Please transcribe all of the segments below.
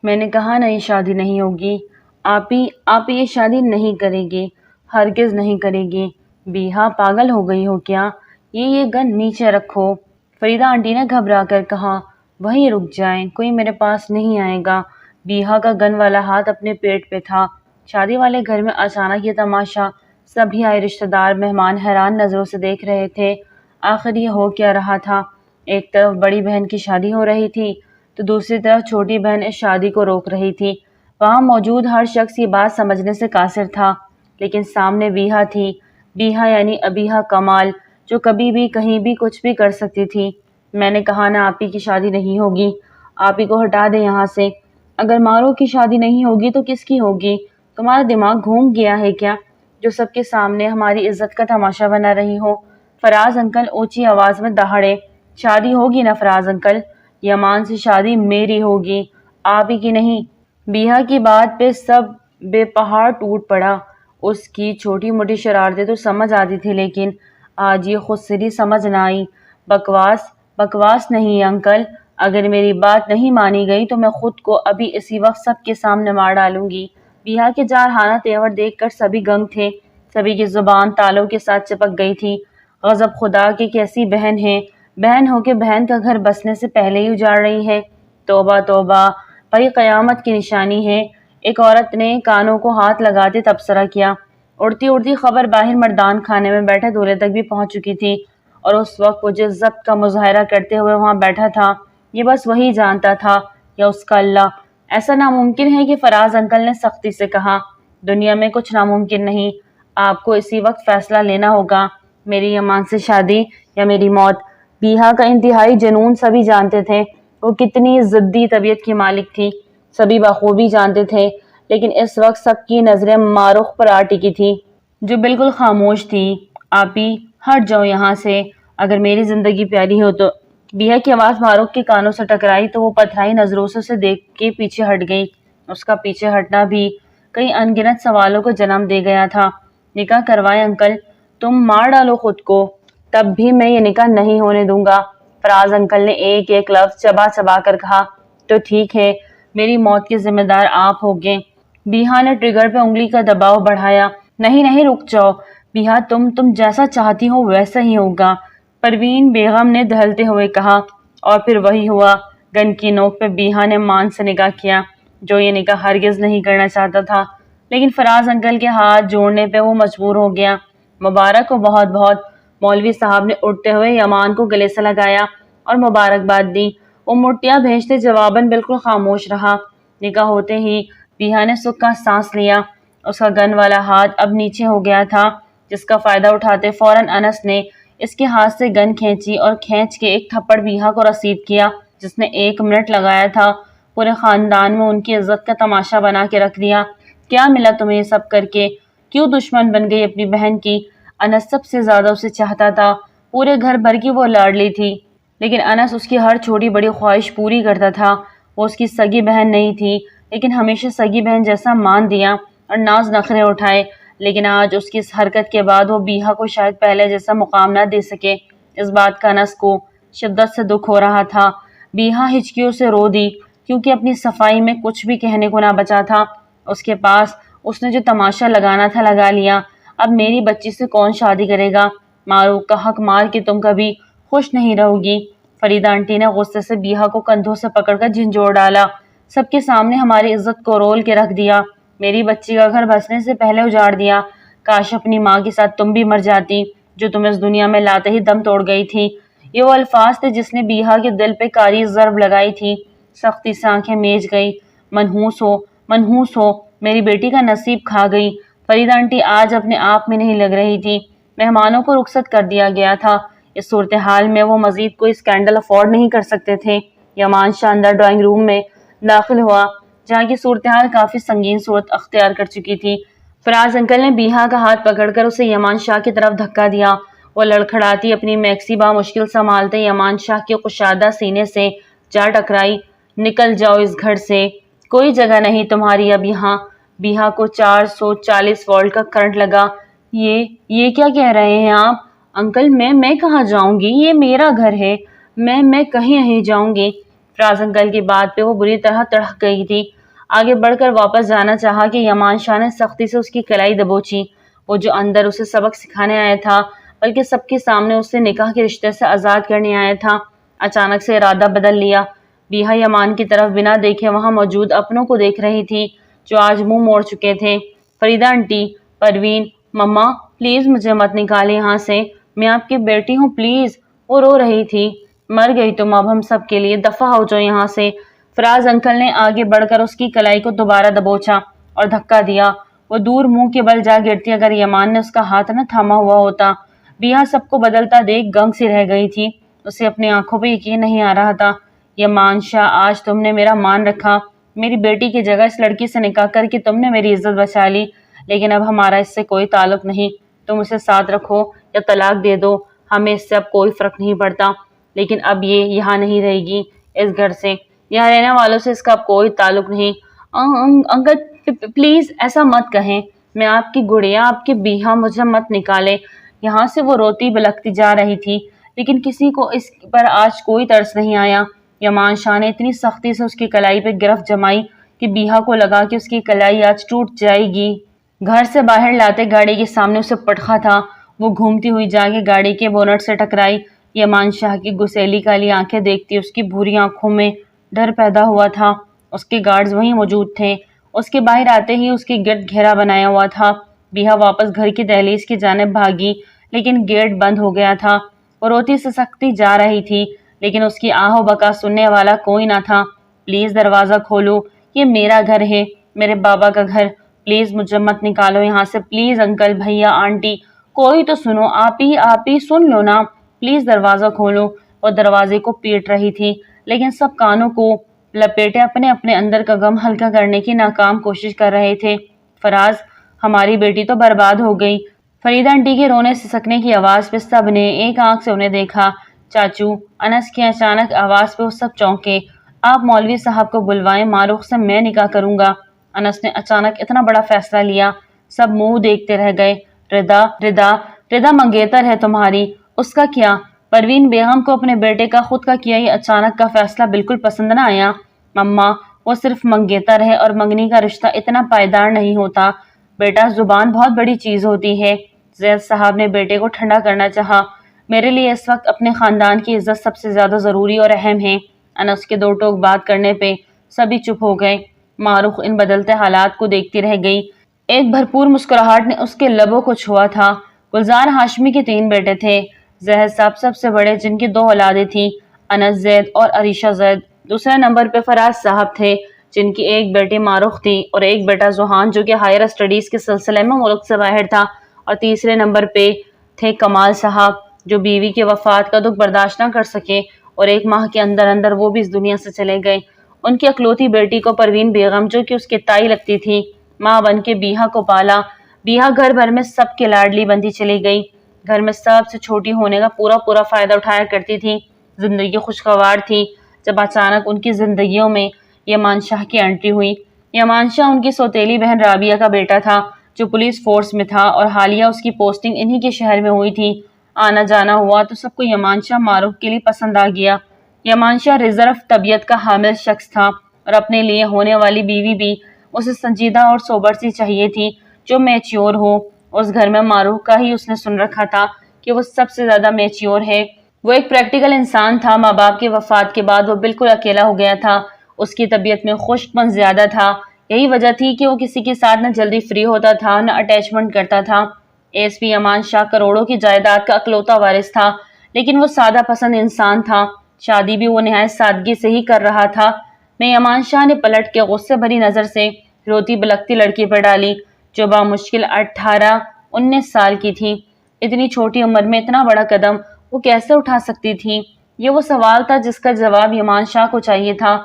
میں نے کہا نا یہ شادی نہیں ہوگی۔ آپ یہ شادی نہیں کرے گی، ہرگز نہیں کرے گی۔ بیہا پاگل ہو گئی ہو کیا؟ یہ گن نیچے رکھو۔ فریدہ آنٹی نے گھبرا کر کہا۔ وہیں رک جائیں، کوئی میرے پاس نہیں آئے گا۔ بیہا کا گن والا ہاتھ اپنے پیٹ پہ تھا۔ شادی والے گھر میں اچانک یہ تماشا، سبھی آئے رشتہ دار مہمان حیران نظروں سے دیکھ رہے تھے۔ آخر یہ ہو کیا رہا تھا؟ ایک طرف بڑی بہن کی شادی ہو رہی تھی تو دوسری طرف چھوٹی بہن اس شادی کو روک رہی تھی۔ وہاں موجود ہر شخص یہ بات سمجھنے سے قاصر تھا، لیکن سامنے بیہا تھی۔ بیہا یعنی ابیہا کمال، جو کبھی بھی کہیں بھی کچھ بھی کر سکتی تھی۔ میں نے کہا نا آپی کی شادی نہیں ہوگی، آپی کو ہٹا دے یہاں سے۔ اگر مارو کی شادی نہیں ہوگی تو کس کی ہوگی؟ تمہارا دماغ گھوم گیا ہے کیا، جو سب کے سامنے ہماری عزت کا تماشا بنا رہی ہو؟ فراز انکل اونچی آواز میں دہاڑے۔ شادی ہوگی نا فراز انکل، یمان سے شادی میری ہوگی، آپ ہی کی نہیں۔ بیہا کی بات پہ سب بے پہاڑ ٹوٹ پڑا۔ اس کی چھوٹی موٹی شرارتیں تو سمجھ آتی تھی، لیکن آج یہ خود سری سمجھ نہ آئی۔ بکواس نہیں انکل، اگر میری بات نہیں مانی گئی تو میں خود کو ابھی اسی وقت سب کے سامنے مار ڈالوں گی۔ بیہا کے جارحانہ تیور دیکھ کر سبھی گنگ تھے، سبھی کی زبان تالوں کے ساتھ چپک گئی تھی۔ غضب خدا کی کیسی بہن ہے، بہن ہو کے بہن کا گھر بسنے سے پہلے ہی اجاڑ رہی ہے۔ توبہ توبہ، بھائی قیامت کی نشانی ہے۔ ایک عورت نے کانوں کو ہاتھ لگاتے تبصرہ کیا۔ اڑتی خبر باہر مردان خانے میں بیٹھے دولے تک بھی پہنچ چکی تھی، اور اس وقت وہ جس ضبط کا مظاہرہ کرتے ہوئے وہاں بیٹھا تھا، یہ بس وہی جانتا تھا یا اس کا اللہ۔ ایسا ناممکن ہے کہ فراز انکل نے سختی سے کہا۔ دنیا میں کچھ ناممکن نہیں، آپ کو اسی وقت فیصلہ لینا ہوگا، میری یمان سے شادی یا میری موت۔ بیہا کا انتہائی جنون سبھی جانتے تھے، وہ کتنی ضدی طبیعت کی مالک تھی، سبھی بخوبی جانتے تھے، لیکن اس وقت سب کی نظریں ماروخ پر آ ٹکی تھی، جو بالکل خاموش تھی۔ آپی ہٹ جاؤ یہاں سے، اگر میری زندگی پیاری ہو تو۔ بیہا کی آواز ماروخ کے کانوں سے ٹکرائی تو وہ پتھرائی نظروں سے اسے دیکھ کے پیچھے ہٹ گئی۔ اس کا پیچھے ہٹنا بھی کئی ان گنت سوالوں کو جنم دے گیا تھا۔ نکاح کروائے انکل، تم مار ڈالو خود کو، تب بھی میں یہ نکاح نہیں ہونے دوں گا۔ فراز انکل نے ایک ایک لفظ چبا چبا کر کہا۔ تو ٹھیک ہے، میری موت کے ذمہ دار آپ ہوگے۔ بیہا نے ٹریگر پہ انگلی کا دباؤ بڑھایا۔ نہیں رک جاؤ بیہا، تم جیسا چاہتی ہو ویسا ہی ہوگا، پروین بیگم نے دہلتے ہوئے کہا۔ اور پھر وہی ہوا۔ گن کی نوک پہ بیہا نے مان سے نکاح کیا، جو یہ نکاح ہرگز نہیں کرنا چاہتا تھا، لیکن فراز انکل کے ہاتھ جوڑنے پہ وہ مجبور ہو گیا۔ مبارک ہو بہت بہت، مولوی صاحب نے اٹھتے ہوئے یمان کو گلے سے لگایا اور مبارکباد دی۔ وہ مٹیاں بھیجتے جواباً بالکل خاموش رہا۔ نکاح ہوتے ہی بیہا نے سکھ کا سانس لیا۔ اس کا گن والا ہاتھ اب نیچے ہو گیا تھا، جس کا فائدہ اٹھاتے فوراً انس نے اس کے ہاتھ سے گن کھینچی اور کھینچ کے ایک تھپڑ بیہا کو رسید کیا، جس نے 1 منٹ لگایا تھا پورے خاندان میں ان کی عزت کا تماشا بنا کے رکھ دیا۔ کیا ملا تمہیں یہ سب کر کے؟ کیوں دشمن بن گئی اپنی بہن کی؟ انس سب سے زیادہ اسے چاہتا تھا، پورے گھر بھر کی وہ لاڈلی تھی، لیکن انس اس کی ہر چھوٹی بڑی خواہش پوری کرتا تھا۔ وہ اس کی سگی بہن نہیں تھی، لیکن ہمیشہ سگی بہن جیسا مان دیا اور ناز نخرے اٹھائے، لیکن آج اس کی اس حرکت کے بعد وہ بیہا کو شاید پہلے جیسا مقام نہ دے سکے۔ اس بات کا انس کو شدت سے دکھ ہو رہا تھا۔ بیہا ہچکیوں سے رو دی، کیونکہ اپنی صفائی میں کچھ بھی کہنے کو نہ بچا تھا۔ اس کے پاس اس نے جو تماشا لگانا تھا لگا لیا۔ اب میری بچی سے کون شادی کرے گا؟ معروف کا حق مار کے تم کبھی خوش نہیں رہو گی۔ فریدہ آنٹی نے غصے سے بیہا کو کندھوں سے پکڑ کر جھنجھوڑ ڈالا۔ سب کے سامنے ہماری عزت کو رول کے رکھ دیا، میری بچی کا گھر بسنے سے پہلے اجاڑ دیا۔ کاش اپنی ماں کے ساتھ تم بھی مر جاتی، جو تمہیں اس دنیا میں لاتے ہی دم توڑ گئی تھی۔ یہ وہ الفاظ تھے جس نے بیہا کے دل پہ کاری ضرب لگائی تھی۔ سختی سے آنکھیں میج گئی۔ منحوس ہو، میری بیٹی کا نصیب کھا گئی۔ فریدہ آنٹی آج اپنے آپ میں نہیں لگ رہی تھی۔ مہمانوں کو رخصت کر دیا گیا تھا۔ اس صورتحال میں وہ مزید کوئی اسکینڈل افورڈ نہیں کر سکتے تھے۔ یمان شاندار ڈرائنگ روم میں داخل ہوا، جہاں کی صورتحال کافی سنگین صورت اختیار کر چکی تھی۔ فراز انکل نے بیہا کا ہاتھ پکڑ کر اسے یمان شاہ کی طرف دھکا دیا۔ وہ لڑکھڑاتی اپنی میکسی بامشکل سنبھالتے یمان شاہ کے کشادہ سینے سے جا ٹکرائی۔ نکل جاؤ اس گھر سے، کوئی جگہ نہیں تمہاری اب یہاں۔ بیہا کو 440 وولٹ کا کرنٹ لگا۔ یہ کیا کہہ رہے ہیں آپ؟ انکل میں کہاں جاؤں گی؟ یہ میرا گھر ہے، میں کہیں نہیں جاؤں گی۔ فراز انکل کی بات پہ وہ بری طرح تڑک گئی تھی۔ آگے بڑھ کر واپس جانا چاہا کہ یمان شاہ نے سختی سے اس کی کلائی دبوچی۔ وہ جو اندر اسے سبق سکھانے آیا تھا بلکہ سب کے سامنے اسے نکاح کے رشتے سے آزاد کرنے آیا تھا، اچانک سے ارادہ بدل لیا۔ بیہا یمان کی طرف بنا دیکھے وہاں موجود اپنوں کو دیکھ رہی تھی جو آج منہ موڑ چکے تھے۔ Farida aunty, Parveen, mama please مجھے مت نکالے یہاں سے، میں آپ کی بیٹی ہوں پلیز۔ وہ رو رہی تھی۔ مر گئی تم اب ہم سب کے لیے، دفع ہو جاؤ یہاں سے۔ فراز انکل نے آگے بڑھ کر اس کی کلائی کو دوبارہ دبوچا اور دھکا دیا۔ وہ دور منہ کے بل جا گرتی اگر یمان نے اس کا ہاتھ نہ تھاما ہوا ہوتا۔ بیہا سب کو بدلتا دیکھ گنگ سی رہ گئی تھی۔ اسے اپنی آنکھوں پہ یقین نہیں آ رہا تھا۔ یمان شاہ، آج تم نے میرا مان رکھا، میری بیٹی کی جگہ اس لڑکی سے نکاح کر کے تم نے میری عزت بچا لی، لیکن اب ہمارا اس سے کوئی تعلق نہیں۔ تم اسے ساتھ رکھو یا طلاق دے دو، ہمیں اس سے اب کوئی فرق نہیں پڑتا، لیکن اب یہ یہاں نہیں رہے گی، اس گھر سے، یہاں رہنے والوں سے اس کا اب کوئی تعلق نہیں۔ انکل پلیز ایسا مت کہیں، میں آپ کی گڑیا، آپ کی بیہا، مجھے مت نکالے یہاں سے۔ وہ روتی بلکتی جا رہی تھی لیکن کسی کو اس پر آج کوئی ترس نہیں آیا۔ یمان شاہ نے اتنی سختی سے اس کی کلائی پہ گرفت جمائی کہ بیہا کو لگا کہ اس کی کلائی آج ٹوٹ جائے گی۔ گھر سے باہر لاتے گاڑی کے سامنے اسے پٹخا تھا۔ وہ گھومتی ہوئی جا کے گاڑی کے بونٹ سے ٹکرائی۔ یمان شاہ کی گسیلی کالی آنکھیں دیکھتی اس کی بھوری آنکھوں میں ڈر پیدا ہوا تھا۔ اس کے گارڈز وہیں موجود تھے۔ اس کے باہر آتے ہی اس کے گرد گھیرا بنایا ہوا تھا۔ بیہا واپس گھر کی دہلیز کی جانب بھاگی لیکن گیٹ بند ہو گیا تھا۔ وہ روتی سسکتی جا رہی تھی لیکن اس کی آہ و بکا سننے والا کوئی نہ تھا۔ پلیز دروازہ کھولو، یہ میرا گھر ہے، میرے بابا کا گھر، پلیز مجھے مت نکالو یہاں سے، پلیز انکل، بھیا، آنٹی، کوئی تو سنو، آپ ہی سن لو نا، پلیز دروازہ کھولو۔ وہ دروازے کو پیٹ رہی تھی لیکن سب کانوں کو لپیٹے اپنے اپنے اندر کا غم ہلکا کرنے کی ناکام کوشش کر رہے تھے۔ فراز، ہماری بیٹی تو برباد ہو گئی۔ فریدہ آنٹی کے رونے سسکنے کی آواز پہ سب نے ایک آنکھ سے انہیں دیکھا۔ چاچو، انس کی اچانک آواز پہ وہ سب چونکے۔ آپ مولوی صاحب کو بلوائیں، معروف سے میں نکاح کروں گا۔ انس نے اچانک اتنا بڑا فیصلہ لیا۔ سب منہ دیکھتے رہ گئے۔ ردا منگیتر ہے تمہاری، اس کا کیا؟ پروین بیگم کو اپنے بیٹے کا خود کا کیا یہ اچانک کا فیصلہ بالکل پسند نہ آیا۔ مما، وہ صرف منگیتر ہے اور منگنی کا رشتہ اتنا پائیدار نہیں ہوتا بیٹا، زبان بہت بڑی چیز ہوتی ہے۔ زید صاحب نے بیٹے کو ٹھنڈا کرنا چاہا۔ میرے لیے اس وقت اپنے خاندان کی عزت سب سے زیادہ ضروری اور اہم ہے۔ انس کے دو ٹوک بات کرنے پہ سبھی چپ ہو گئے۔ معروف ان بدلتے حالات کو دیکھتی رہ گئی۔ ایک بھرپور مسکراہٹ نے اس کے لبوں کو چھوا تھا۔ گلزار ہاشمی کے 3 بیٹے تھے۔ زہر صاحب سب سے بڑے جن کی 2 اولادیں تھیں، انس زید اور عریشہ زید۔ دوسرے نمبر پہ فراز صاحب تھے جن کی ایک بیٹی معروف تھی اور ایک بیٹا زوہان جو کہ ہائر اسٹڈیز کے سلسلے میں ملک سے باہر تھا، اور تیسرے نمبر پہ تھے کمال صاحب جو بیوی کے وفات کا دکھ برداشت نہ کر سکے اور 1 ماہ کے اندر اندر وہ بھی اس دنیا سے چلے گئے۔ ان کی اکلوتی بیٹی کو پروین بیگم جو کہ اس کی تائی لگتی تھی، ماں بن کے بیہا کو پالا۔ بیہا گھر بھر میں سب کے لاڈلی بنتی چلی گئی، گھر میں سب سے چھوٹی ہونے کا پورا فائدہ اٹھایا کرتی تھی، زندگی خوشگوار تھی۔ جب اچانک ان کی زندگیوں میں یمان شاہ کی انٹری ہوئی۔ یمان شاہ ان کی سوتیلی بہن رابعہ کا بیٹا تھا جو پولیس فورس میں تھا اور حالیہ اس کی پوسٹنگ انہی کے شہر میں ہوئی تھی۔ آنا جانا ہوا تو سب کو یمان شاہ معروف کے لیے پسند آ گیا۔ یمان شاہ ریزرو طبیعت کا حامل شخص تھا اور اپنے لیے ہونے والی بیوی بھی اسے سنجیدہ اور سوبر سی چاہیے تھی جو میچیور ہو۔ اس گھر میں معروف کا ہی اس نے سن رکھا تھا کہ وہ سب سے زیادہ میچیور ہے۔ وہ ایک پریکٹیکل انسان تھا۔ ماں باپ کی وفات کے بعد وہ بالکل اکیلا ہو گیا تھا۔ اس کی طبیعت میں خشک پن زیادہ تھا۔ یہی وجہ تھی کہ وہ کسی کے ساتھ نہ جلدی فری ہوتا تھا نہ اٹیچمنٹ کرتا تھا۔ ایس پی یمان شاہ کروڑوں کی جائیداد کا اکلوتا وارث تھا لیکن وہ سادہ پسند انسان تھا۔ شادی بھی وہ نہایت سادگی سے ہی کر رہا تھا۔ میں یمان شاہ نے پلٹ کے غصے بھری نظر سے روتی بلکتی لڑکی پر ڈالی جو بامشکل 18-19 سال کی تھی۔ اتنی چھوٹی عمر میں اتنا بڑا قدم وہ کیسے اٹھا سکتی تھی؟ یہ وہ سوال تھا جس کا جواب یمان شاہ کو چاہیے تھا،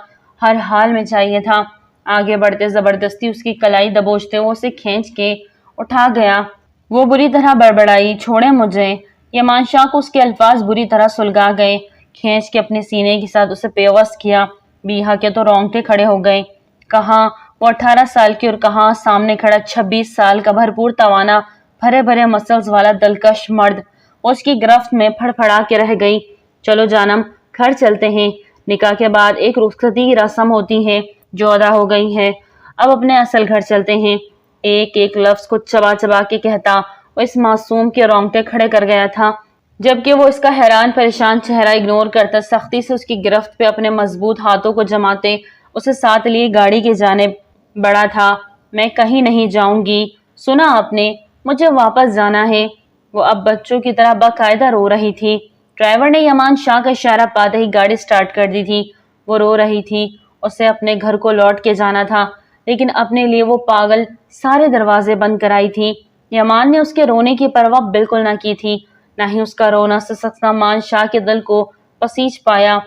ہر حال میں چاہیے تھا۔ آگے بڑھتے زبردستی اس کی کلائی دبوچتے وہ اسے کھینچ کے اٹھا گیا۔ وہ بری طرح بڑبڑائی، چھوڑیں مجھے۔ یمان شاہ کو اس کے الفاظ بری طرح سلگا گئے۔ کھینچ کے اپنے سینے کے ساتھ اسے پیوست کیا۔ بیہا کے تو رونگٹے کھڑے ہو گئے۔ کہاں وہ 18 سال کی اور کہاں سامنے کھڑا 26 سال کا بھرپور توانا بھرے بھرے مسلز والا دلکش مرد۔ وہ اس کی گرفت میں پھڑ پھڑا کے رہ گئی۔ چلو جانم، گھر چلتے ہیں، نکاح کے بعد ایک رخصتی کی رسم ہوتی ہے جو ادا ہو گئی ہے، اب اپنے اصل گھر چلتے ہیں۔ ایک ایک لفظ کو چبا چبا کے کہتا وہ اس معصوم کے رونگٹے کھڑے کر گیا تھا، جبکہ وہ اس کا حیران پریشان چہرہ اگنور کرتا سختی سے اس کی گرفت پہ اپنے مضبوط ہاتھوں کو جماتے اسے ساتھ لیے گاڑی کی جانب بڑھا تھا۔ میں کہیں نہیں جاؤں گی، سنا آپ نے؟ مجھے واپس جانا ہے۔ وہ اب بچوں کی طرح باقاعدہ رو رہی تھی۔ ڈرائیور نے یمان شاہ کا اشارہ پاتے ہی گاڑی سٹارٹ کر دی تھی۔ وہ رو رہی تھی، اسے اپنے گھر کو لوٹ کے جانا تھا، لیکن اپنے لیے وہ پاگل سارے دروازے بند کرائی تھی۔ یمان نے اس کے رونے کی پرواہ بالکل نہ کی تھی، نہ ہی اس کا رونا سسکسامان شاہ کے دل کو پسیج پایا،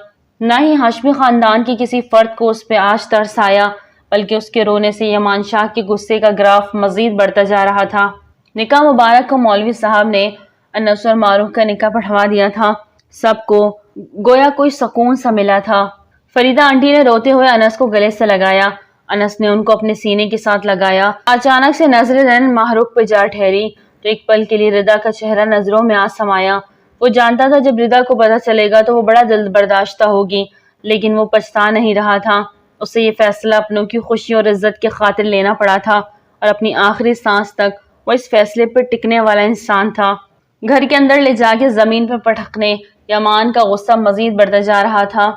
نہ ہی ہاشمی خاندان کے کسی فرد کو اس پہ آج ترس آیا، بلکہ اس کے رونے سے یمان شاہ کے غصے کا گراف مزید بڑھتا جا رہا تھا۔ نکاح مبارک کو مولوی صاحب نے انس اور معروف کا نکاح پڑھوا دیا تھا۔ سب کو گویا کوئی سکون سا ملا تھا۔ فریدہ آنٹی نے روتے ہوئے انس کو گلے سے لگایا۔ انس نے ان کو اپنے سینے کے ساتھ لگایا۔ اچانک سے نظر زین معروف پہ جا ٹھہری تو ایک پل کے لیے ردا کا چہرہ نظروں میں آ سمایا۔ وہ جانتا تھا جب ردا کو پتہ چلے گا تو وہ بڑا دل برداشتہ ہوگی، لیکن وہ پچھتا نہیں رہا تھا۔ اسے یہ فیصلہ اپنوں کی خوشی اور عزت کے خاطر لینا پڑا تھا، اور اپنی آخری سانس تک وہ اس فیصلے پر ٹکنے والا انسان تھا۔ گھر کے اندر لے جا کے زمین پر پٹکنے یمان کا غصہ مزید بڑھتا جا رہا تھا۔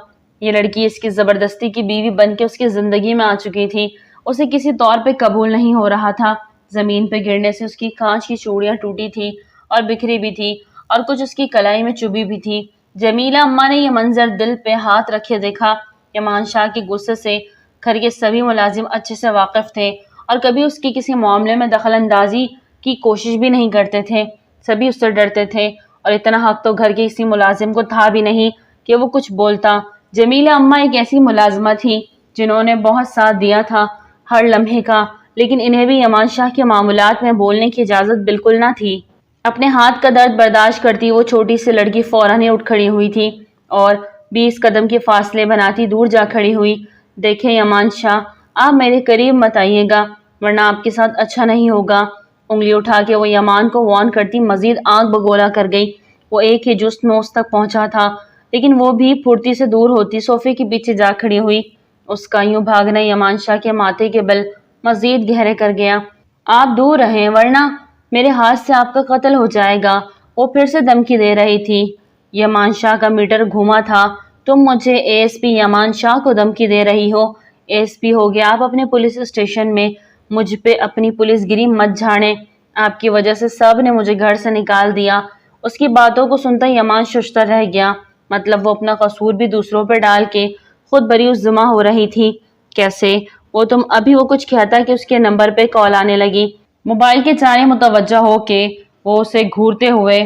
یہ لڑکی اس کی زبردستی کی بیوی بن کے اس کی زندگی میں آ چکی تھی، اسے کسی طور پہ قبول نہیں ہو رہا تھا۔ زمین پہ گرنے سے اس کی کانچ کی چوڑیاں ٹوٹی تھی اور بکھری بھی تھی، اور کچھ اس کی کلائی میں چبھی بھی تھی۔ جمیلہ اماں نے یہ منظر دل پہ ہاتھ رکھے دیکھا۔ یمان شاہ کے غصے سے گھر کے سبھی ملازم اچھے سے واقف تھے اور کبھی اس کی کسی معاملے میں دخل اندازی کی کوشش بھی نہیں کرتے تھے۔ سبھی اس سے ڈرتے تھے، اور اتنا حق تو گھر کے کسی ملازم کو تھا بھی نہیں کہ وہ کچھ بولتا۔ جمیلہ اماں ایک ایسی ملازمہ تھی جنہوں نے بہت ساتھ دیا تھا ہر لمحے کا، لیکن انہیں بھی یمان شاہ کے معاملات میں بولنے کی اجازت بالکل نہ تھی۔ اپنے ہاتھ کا درد برداشت کرتی وہ چھوٹی سی لڑکی فوراً ہی اٹھ کھڑی ہوئی تھی اور 20 قدم کے فاصلے بناتی دور جا کھڑی ہوئی۔ دیکھیں یمان شاہ، آپ میرے قریب مت آئیے گا ورنہ آپ کے ساتھ اچھا نہیں ہوگا۔ انگلی اٹھا کے وہ یمان کو وارن کرتی مزید آنکھ بگولا کر گئی۔ وہ ایک ہی جست میں اس تک پہنچا تھا، لیکن وہ بھی پھرتی سے دور ہوتی صوفے کے پیچھے جا کھڑی ہوئی۔ اس کا یوں بھاگنا یمان شاہ کے ماتھے کے بل مزید گہرے کر گیا۔ آپ دور رہیں ورنہ میرے ہاتھ سے آپ کا قتل ہو جائے گا، وہ پھر سے دھمکی دے رہی تھی۔ یمان شاہ کا میٹر گھوما تھا۔ تم مجھے اے ایس پی یمان شاہ کو دھمکی دے رہی ہو؟ اے ایس پی ہو گیا آپ اپنے پولیس اسٹیشن میں، مجھ پہ اپنی پولیس گری مت جھاڑیں۔ آپ کی وجہ سے سب نے مجھے گھر سے نکال دیا۔ اس کی باتوں کو سنتا یمان ششدر رہ گیا، مطلب وہ اپنا قصور بھی دوسروں پہ ڈال کے خود بریوس ذمہ ہو رہی تھی۔ کیسے؟ وہ تم ابھی وہ کچھ کہتا کہ اس کے نمبر پہ کال آنے لگی۔ موبائل کے جانب متوجہ ہو کے وہ اسے گھورتے ہوئے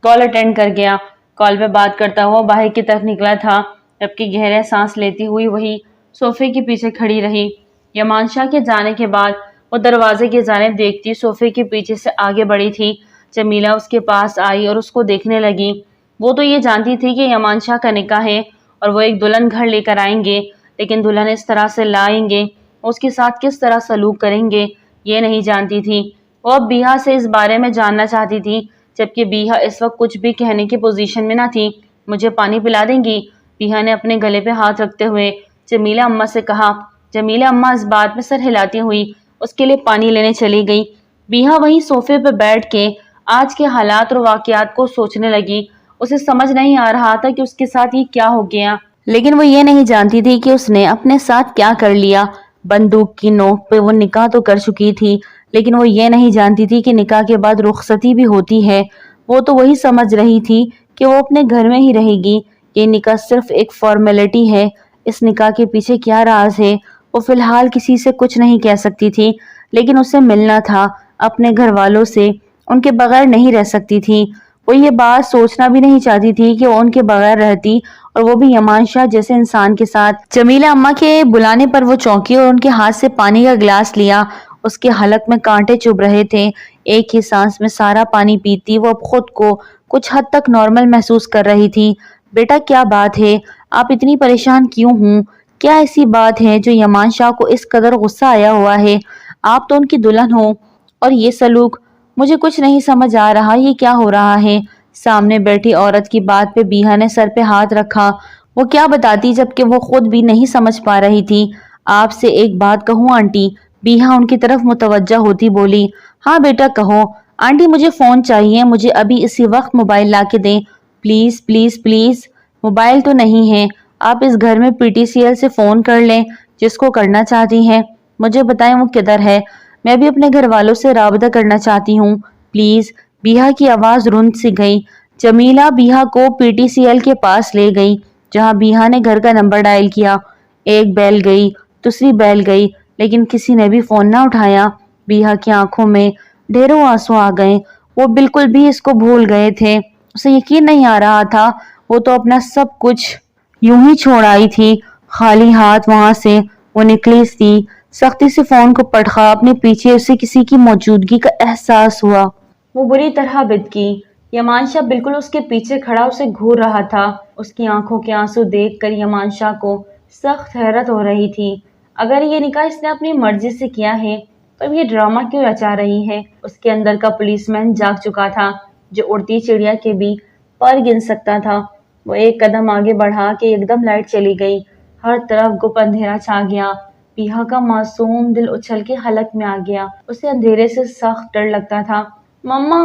کال اٹینڈ کر گیا۔ کال پہ بات کرتا ہوا باہر کی طرف نکلا تھا، جبکہ گہرے سانس لیتی ہوئی وہی صوفے کے پیچھے کھڑی رہی۔ یمان شاہ کے جانے کے بعد وہ دروازے کی جانب دیکھتی صوفے کے پیچھے سے آگے بڑھی تھی۔ جمیلہ اس کے پاس آئی اور اس کو دیکھنے لگی۔ وہ تو یہ جانتی تھی کہ یمان شاہ کا نکاح ہے اور وہ ایک دلہن گھر لے کر آئیں گے، لیکن دلہن اس طرح سے لائیں گے، اس کے ساتھ کس طرح سلوک کریں گے، یہ نہیں جانتی تھی۔ وہ اب بیہا سے اس بارے میں جاننا چاہتی تھی، جبکہ بیہا اس وقت کچھ بھی کہنے کی پوزیشن میں نہ تھی۔ مجھے پانی پلا دیں گی؟ بیہا نے اپنے گلے پہ ہاتھ رکھتے ہوئے جمیلہ اماں سے کہا۔ جمیلہ اماں اس بات میں سر ہلاتی ہوئی اس کے لیے پانی لینے چلی گئی۔ بیہا وہیں صوفے پہ بیٹھ کے آج کے حالات اور واقعات کو سوچنے لگی۔ اسے سمجھ نہیں آ رہا تھا کہ اس کے ساتھ یہ کیا ہو گیا، لیکن وہ یہ نہیں جانتی تھی کہ اس نے اپنے ساتھ کیا کر لیا۔ بندوق کی نوک پہ وہ نکاح تو کر چکی تھی، لیکن وہ یہ نہیں جانتی تھی کہ نکاح کے بعد رخصتی بھی ہوتی ہے۔ وہ تو وہی سمجھ رہی تھی کہ وہ اپنے گھر میں ہی رہے گی۔ یہ نکاح صرف ایک فارمیلٹی ہے، اس نکاح کے پیچھے کیا راز ہے وہ فی الحال کسی سے کچھ نہیں کہہ سکتی تھی، لیکن اسے ملنا تھا اپنے گھر والوں سے، ان کے بغیر نہیں رہ سکتی تھی۔ وہ یہ بات سوچنا بھی نہیں چاہتی تھی کہ وہ ان کے بغیر رہتی، اور وہ بھی یمان شاہ جیسے انسان کے ساتھ۔ جمیلہ اماں کے بلانے پر وہ چونکی اور ان کے ہاتھ سے پانی کا گلاس لیا۔ اس کے حلق میں کانٹے چبھ رہے تھے۔ ایک ہی سانس میں سارا پانی پیتی وہ اب خود کو کچھ حد تک نارمل محسوس کر رہی تھی۔ بیٹا کیا بات ہے؟ آپ اتنی پریشان کیوں ہوں؟ کیا ایسی بات ہے جو یمان شاہ کو اس قدر غصہ آیا ہوا ہے؟ آپ تو ان کی دلہن ہو، اور یہ سلوک، مجھے کچھ نہیں سمجھ آ رہا یہ کیا ہو رہا ہے۔ سامنے بیٹھی عورت کی بات پہ بیہا نے سر پہ ہاتھ رکھا۔ وہ کیا بتاتی جبکہ وہ خود بھی نہیں سمجھ پا رہی تھی۔ آپ سے ایک بات کہوں آنٹی؟ بیہا ان کی طرف متوجہ ہوتی بولی۔ ہاں بیٹا کہو۔ آنٹی مجھے فون چاہیے، مجھے ابھی اسی وقت موبائل لا کے دیں پلیز پلیز پلیز۔ موبائل تو نہیں ہے، آپ اس گھر میں پی ٹی سی ایل سے فون کر لیں جس کو کرنا چاہتی ہیں، مجھے بتائیں وہ کدھر ہے، میں بھی اپنے گھر والوں سے رابطہ کرنا چاہتی ہوں پلیز۔ بیہا کی آواز رند سی گئی۔ جمیلہ بیہا کو پی ٹی سی ایل کے پاس لے گئی جہاں بیہا نے گھر کا نمبر ڈائل کیا۔ ایک بیل گئی، دوسری بیل گئی، لیکن کسی نے بھی فون نہ اٹھایا۔ بیہا کی آنکھوں میں ڈھیروں آنسو آ گئے، وہ بالکل بھی اس کو بھول گئے تھے۔ اسے یقین نہیں آ رہا تھا، وہ تو اپنا سب کچھ یوں ہی چھوڑ آئی تھی، خالی ہاتھ وہاں سے وہ نکلی تھی۔ سختی سے فون کو پٹخا، اپنے پیچھے اسے کسی کی موجودگی کا احساس ہوا۔ وہ بری طرح بھدکی۔ یمان شاہ بالکل اس کے پیچھے کھڑا اسے گھور رہا تھا۔ اس کی آنکھوں کے آنسو دیکھ کر یمان شاہ کو سخت حیرت ہو رہی تھی۔ اگر یہ نکاح اس نے اپنی مرضی سے کیا ہے تو یہ ڈرامہ کیوں رچا رہی ہے؟ اس کے اندر کا پولیس مین جاگ چکا تھا جو اڑتی چڑیا کے بھی پر گن سکتا تھا۔ وہ ایک قدم آگے بڑھا کہ یکدم لائٹ چلی گئی، ہر طرف گپ اندھیرا چھا گیا۔ بیہا کا معصوم دل اچھل کے حلق میں آ گیا، اسے اندھیرے سے سخت ڈر لگتا تھا۔ مما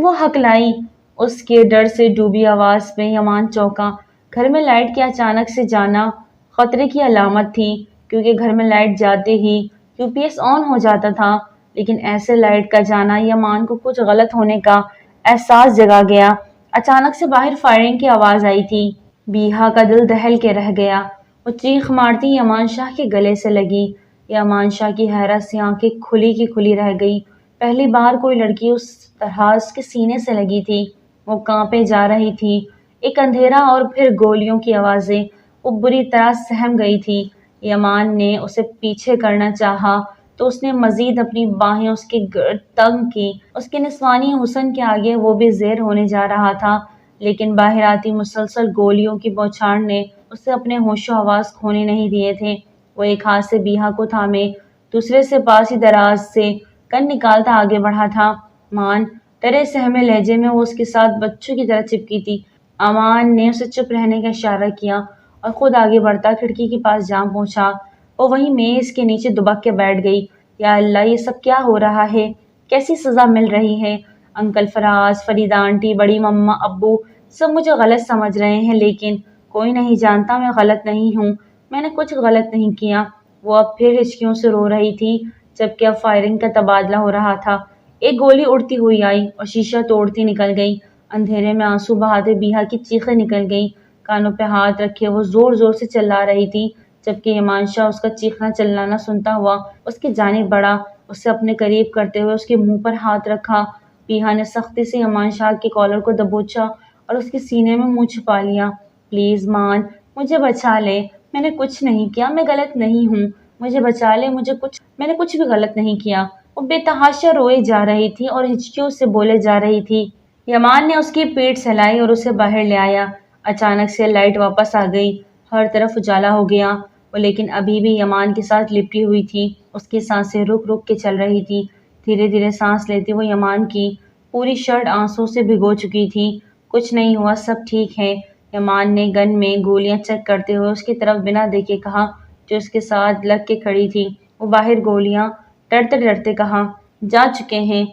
وہ ہکلائی۔ اس کے ڈر سے ڈوبی آواز میں یمان چونکا۔ گھر میں لائٹ کے اچانک سے جانا خطرے کی علامت تھی، کیونکہ گھر میں لائٹ جاتے ہی یو پی ایس آن ہو جاتا تھا، لیکن ایسے لائٹ کا جانا یمان کو کچھ غلط ہونے کا احساس جگا گیا۔ اچانک سے باہر فائرنگ کی آواز آئی تھی۔ بیہا کا دل دہل کے رہ گیا۔ وہ چیخ مارتی یمان شاہ کے گلے سے لگی۔ یمان شاہ کی حیرت سے آنکھیں کھلی کی کھلی رہ گئی۔ پہلی بار کوئی لڑکی اس طرح اس کے سینے سے لگی تھی۔ وہ کانپے جا رہی تھی۔ ایک اندھیرا اور پھر گولیوں کی آوازیں، وہ بری طرح سہم گئی تھی۔ یمان نے اسے پیچھے کرنا چاہا تو اس نے مزید اپنی باہیں اس کے گرد تنگ کی۔ اس کے نسوانی حسن کے آگے وہ بھی زیر ہونے جا رہا تھا، لیکن باہر آتی مسلسل گولیوں کی بوچھاڑ نے اسے اپنے ہوش و حواس کھونے نہیں دیے تھے۔ وہ ایک ہاتھ سے بیہا کو تھامے، دوسرے سے پاس ہی دراز سے گن نکالتا آگے بڑھا تھا۔ مان، ڈرے سہمے لہجے میں وہ اس کے ساتھ بچوں کی طرح چپکی تھی۔ امان نے اسے چپ رہنے کا اشارہ کیا اور خود آگے بڑھتا کھڑکی کے پاس جا پہنچا۔ وہ وہیں میز کے نیچے دبک کے بیٹھ گئی۔ یا اللہ، یہ سب کیا ہو رہا ہے؟ کیسی سزا مل رہی ہے؟ انکل فراز، فریدہ آنٹی، بڑی مما، ابو سب مجھے غلط سمجھ رہے ہیں، لیکن کوئی نہیں جانتا میں غلط نہیں ہوں، میں نے کچھ غلط نہیں کیا۔ وہ اب پھر ہچکیوں سے رو رہی تھی، جبکہ اب فائرنگ کا تبادلہ ہو رہا تھا۔ ایک گولی اڑتی ہوئی آئی اور شیشہ توڑتی نکل گئی۔ اندھیرے میں آنسو بہاتے بیہا کی چیخیں نکل گئیں۔ کانوں پہ ہاتھ رکھے وہ زور زور سے چلا رہی تھی، جبکہ یمان شاہ اس کا چیخنا چلانا سنتا ہوا اس کی جانب بڑھا، اسے اپنے قریب کرتے ہوئے اس کے منہ پر ہاتھ رکھا۔ بیہا نے سختی سے یمان شاہ کے کالر کو دبوچا اور اس کے سینے میں منہ چھپا لیا۔ پلیز مان، مجھے بچا لے، میں نے کچھ نہیں کیا، میں غلط نہیں ہوں، مجھے بچا لے، میں نے کچھ بھی غلط نہیں کیا۔ وہ بے تحاشا روئے جا رہی تھی اور ہچکیوں سے بولے جا رہی تھی۔ یمان نے اس کی پیٹھ سلائی اور اسے باہر لے آیا۔ اچانک سے لائٹ واپس آ گئی، ہر طرف اجالا ہو گیا۔ وہ لیکن ابھی بھی یمان کے ساتھ لپٹی ہوئی تھی، اس کی سانسیں رک رک کے چل رہی تھی۔ دھیرے دھیرے سانس لیتی وہ یمان کی پوری شرٹ آنسوں سے بھگو چکی تھی۔ کچھ نہیں ہوا، سب ٹھیک ہے، یمان نے گن میں گولیاں چیک کرتے ہوئے اس کی طرف بنا دیکھے کہا، جو اس کے ساتھ لگ کے کھڑی تھی۔ وہ باہر گولیاں ڈرتے ڈرتے کہا، جا چکے ہیں۔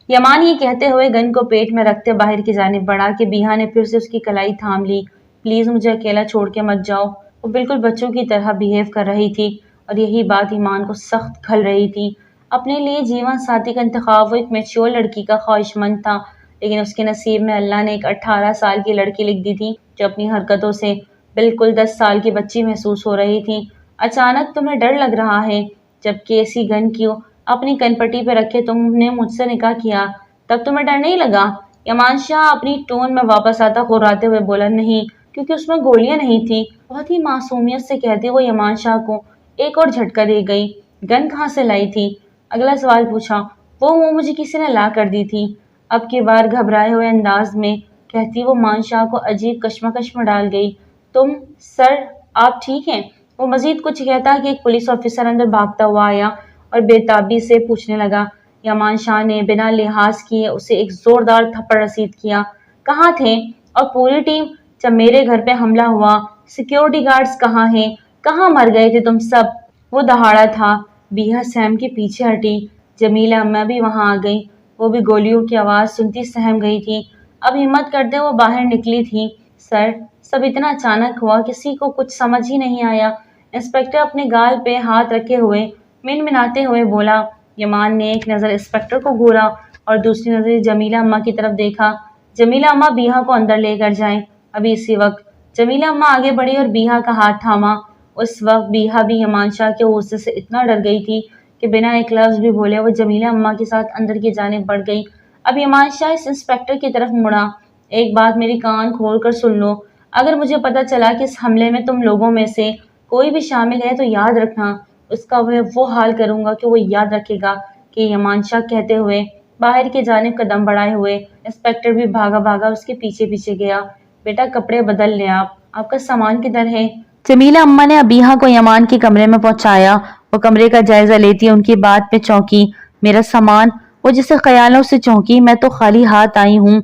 یمان یہ کہتے ہوئے گن کو پیٹ میں رکھتے باہر کی جانب بڑھا کہ بیہا نے پھر سے اس کی کلائی تھام لی۔ پلیز مجھے اکیلا چھوڑ کے مت جاؤ۔ وہ بالکل بچوں کی طرح بیہیو کر رہی تھی اور یہی بات ایمان کو سخت کھل رہی تھی۔ اپنے لیے جیون ساتھی کا انتخاب وہ ایک میچور لڑکی کا خواہش مند تھا، لیکن اس کے نصیب میں اللہ نے ایک 18 سال کی لڑکی لکھ دی تھی جو اپنی حرکتوں سے بالکل 10 سال کی بچی محسوس ہو رہی تھی۔ اچانک تمہیں ڈر لگ رہا ہے، جبکہ ایسی گن کیوں اپنی کن پٹی پہ رکھے تم نے مجھ سے نکاح کیا، تب تمہیں ڈر نہیں لگا؟ یمان شاہ اپنی ٹون میں واپس آتا قراتے ہوئے بولا، نہیں، کیونکہ اس میں گولیاں نہیں تھی۔ بہت ہی معصومیت سے کہتی وہ یمان شاہ کو ایک اور جھٹکا دے گئی۔ گن کہاں سے لائی تھی؟ اگلا سوال پوچھا۔ وہ مجھے کسی نے لا کر دی تھی، اب کی بار گھبرائے ہوئے انداز میں کہتی وہ مان شاہ کو عجیب کشمکش میں ڈال گئی۔ تم، سر، آپ ٹھیک ہیں؟ وہ مزید کچھ کہتا کہ ایک پولیس آفیسر اندر بھاگتا ہوا آیا اور بے تابی سے پوچھنے لگا۔ یمان شاہ نے بنا لحاظ کیے اسے ایک زوردار تھپڑ رسید کیا۔ کہاں تھے؟ اور پوری ٹیم جب میرے گھر پہ حملہ ہوا سیکیورٹی گارڈز کہاں ہیں؟ کہاں مر گئے تھے تم سب؟ وہ دہاڑا تھا۔ بیہا سیم کے پیچھے ہٹی۔ جمیلہ اماں بھی وہاں آ گئی۔ وہ بھی گولیوں کی آواز سنتی سہم گئی تھی۔ اب ہمت کرتے وہ باہر نکلی تھی۔ سر، سب اتنا اچانک ہوا، کسی کو کچھ سمجھ ہی نہیں آیا۔ انسپکٹر اپنے گال پہ ہاتھ رکھے ہوئے منمناتے ہوئے بولا۔ یمان نے ایک نظر انسپکٹر کو گھورا اور دوسری نظر جمیلہ اماں کی طرف دیکھا۔ جمیلہ اماں بیہا کو اندر لے کر جائیں، ابھی اسی وقت۔ جمیلہ اماں آگے بڑھی اور بیہا کا ہاتھ تھاما۔ اس وقت بیہا بھی یمان شاہ کے غصے سے اتنا ڈر گئی تھی کہ بنا ایک لفظ بھی بولے وہ جمیلہ اماں کے ساتھ اندر کی جانب بڑھ گئی۔ اب یمان شاہ اس انسپکٹر کی طرف مڑا۔ ایک بات میری کان کھول کر سن لو، اگر مجھے پتا چلا کہ اس حملے میں تم لوگوں میں سے کوئی بھی شامل ہے تو یاد رکھنا اس کا وہ حال کروں گا کہ وہ یاد رکھے گا کہ یمان شاہ کہتے ہوئے باہر کی جانب قدم بڑھائے ہوئے انسپکٹر بھی بھاگا بھاگا اس کے پیچھے پیچھے گیا۔ بیٹا کپڑے بدل لیں، آپ کا سامان کدھر ہے؟ جمیلہ اماں نے ابیحہ کو یمان کے کمرے میں پہنچایا۔ وہ کمرے کا جائزہ لیتی ان کی بات پہ چونکی۔ میرا سامان؟ وہ جسے خیالوں سے چونکی۔ میں تو خالی ہاتھ آئی ہوں۔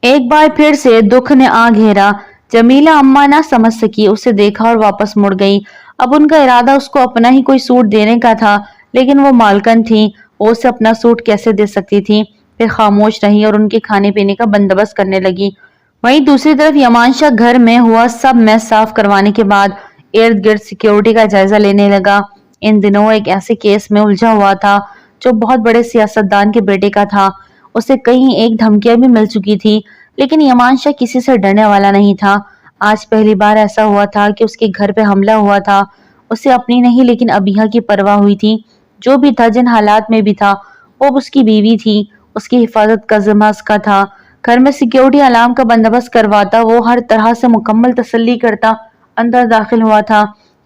ایک بار پھر سے دکھ نے آ گھیرا۔ جمیلہ اماں نہ سمجھ سکی، اسے دیکھا اور واپس مڑ گئی۔ اب ان کا ارادہ اس کو اپنا ہی کوئی سوٹ دینے کا تھا، لیکن وہ مالکن تھی، وہ اسے اپنا سوٹ کیسے دے سکتی تھی؟ پھر خاموش رہی اور ان کے کھانے پینے کا بندوبست کرنے لگی۔ وہیں دوسری طرف یمان شاہ گھر میں ہوا سب میس صاف کروانے کے بعد ارد گرد سیکیورٹی کا جائزہ لینے لگا۔ ان دنوں ایک ایسے کیس میں الجھا ہوا تھا جو بہت بڑے سیاستدان کے بیٹے کا تھا۔ اسے کہیں ایک دھمکیاں بھی مل چکی تھی، لیکن یمان شاہ کسی سے ڈرنے والا نہیں تھا۔ آج پہلی بار ایسا ہوا تھا کہ اس کے گھر پہ حملہ ہوا تھا۔ اسے اپنی نہیں لیکن ابیحہ کی پرواہ ہوئی تھی۔ جو بھی تھا، جن حالات میں بھی تھا، وہ اب اس کی بیوی تھی، اس کی حفاظت کا ذمہ اس کا تھا۔ گھر میں سیکیورٹی الارم کا بندوبست کرواتا، وہ ہر طرح سے مکمل تسلی کرتا اندر داخل ہوا تھا۔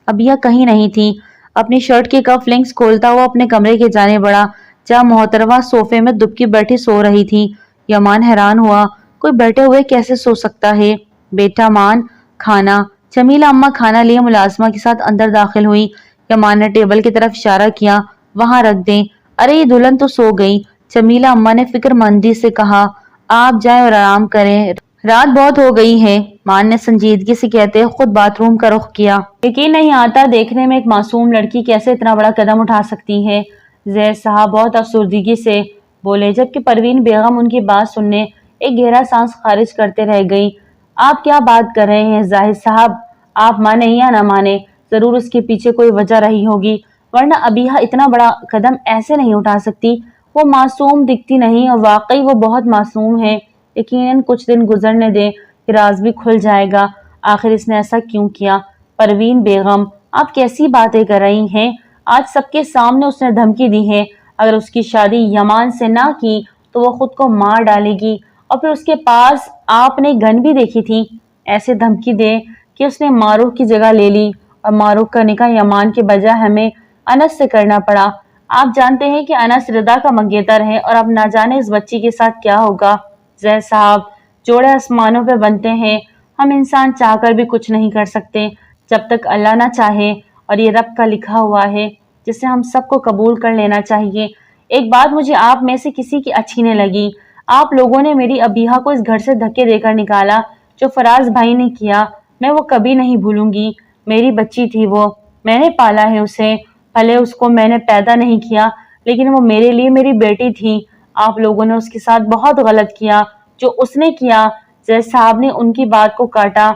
ابیحہ کہیں نہیں تھی۔ اپنی شرٹ کے کف لنکس کھولتا وہ اپنے کمرے کی جانب بڑھا جہاں محترمہ صوفے میں دبکی بیٹھی سو رہی تھی۔ یمان حیران ہوا، کوئی بیٹھے ہوئے کیسے سو سکتا ہے؟ بیٹا مان، کھانا۔ جمیلہ اماں کھانا لیے ملازمہ کے ساتھ اندر داخل ہوئی۔ یمان نے ٹیبل کی طرف اشارہ کیا، وہاں رکھ دیں۔ ارے یہ دلہن تو سو گئی، جمیلہ اماں نے فکر مندی سے کہا۔ آپ جائیں اور آرام کریں، رات بہت ہو گئی ہے، مان نے سنجیدگی سے کہتے خود باتھ روم کا رخ کیا۔ یقین نہیں آتا دیکھنے میں ایک معصوم لڑکی کیسے اتنا بڑا قدم اٹھا سکتی ہے۔ زید صاحب بہت افسردگی سے بولے، جبکہ پروین بیگم ان کی بات سننے ایک گہرا سانس خارج کرتے رہ گئی۔ آپ کیا بات کر رہے ہیں زاہد صاحب؟ آپ مانے یا نہ مانے، ضرور اس کے پیچھے کوئی وجہ رہی ہوگی، ورنہ ابیحہ اتنا بڑا قدم ایسے نہیں اٹھا سکتی۔ وہ معصوم دکھتی نہیں اور واقعی وہ بہت معصوم ہے۔ یقیناً کچھ دن گزرنے دیں کہ راز بھی کھل جائے گا، آخر اس نے ایسا کیوں کیا۔ پروین بیگم، آپ کیسی باتیں کر رہی ہیں؟ آج سب کے سامنے اس نے دھمکی دی ہے، اگر اس کی شادی یمان سے نہ کی تو وہ خود کو مار ڈالے گی، اور پھر اس کے پاس آپ نے گن بھی دیکھی تھی۔ ایسے دھمکی دے کہ اس نے معروف کی جگہ لے لی، اور معروف کا نکاح یمان کے بجائے ہمیں انس سے کرنا پڑا۔ آپ جانتے ہیں کہ انس رضا کا منگیتر ہے، اور اب نہ جانے اس بچی کے ساتھ کیا ہوگا۔ زید صاحب، جوڑے آسمانوں پہ بنتے ہیں، ہم انسان چاہ کر بھی کچھ نہیں کر سکتے جب تک اللہ نہ چاہے، اور یہ رب کا لکھا ہوا ہے جسے ہم سب کو قبول کر لینا چاہیے۔ ایک بات مجھے آپ میں سے کسی کی اچھی نہیں لگی، آپ لوگوں نے میری ابیحہ کو اس گھر سے دھکے دے کر نکالا، جو فراز بھائی نے کیا، میں وہ کبھی نہیں بھولوں گی۔ میری بچی تھی وہ، میں نے پالا ہے اسے، بھلے اس کو میں نے پیدا نہیں کیا، لیکن وہ میرے لیے میری بیٹی تھی۔ آپ لوگوں نے اس کے ساتھ بہت غلط کیا جو اس نے کیا۔ زید صاحب نے ان کی بات کو کاٹا۔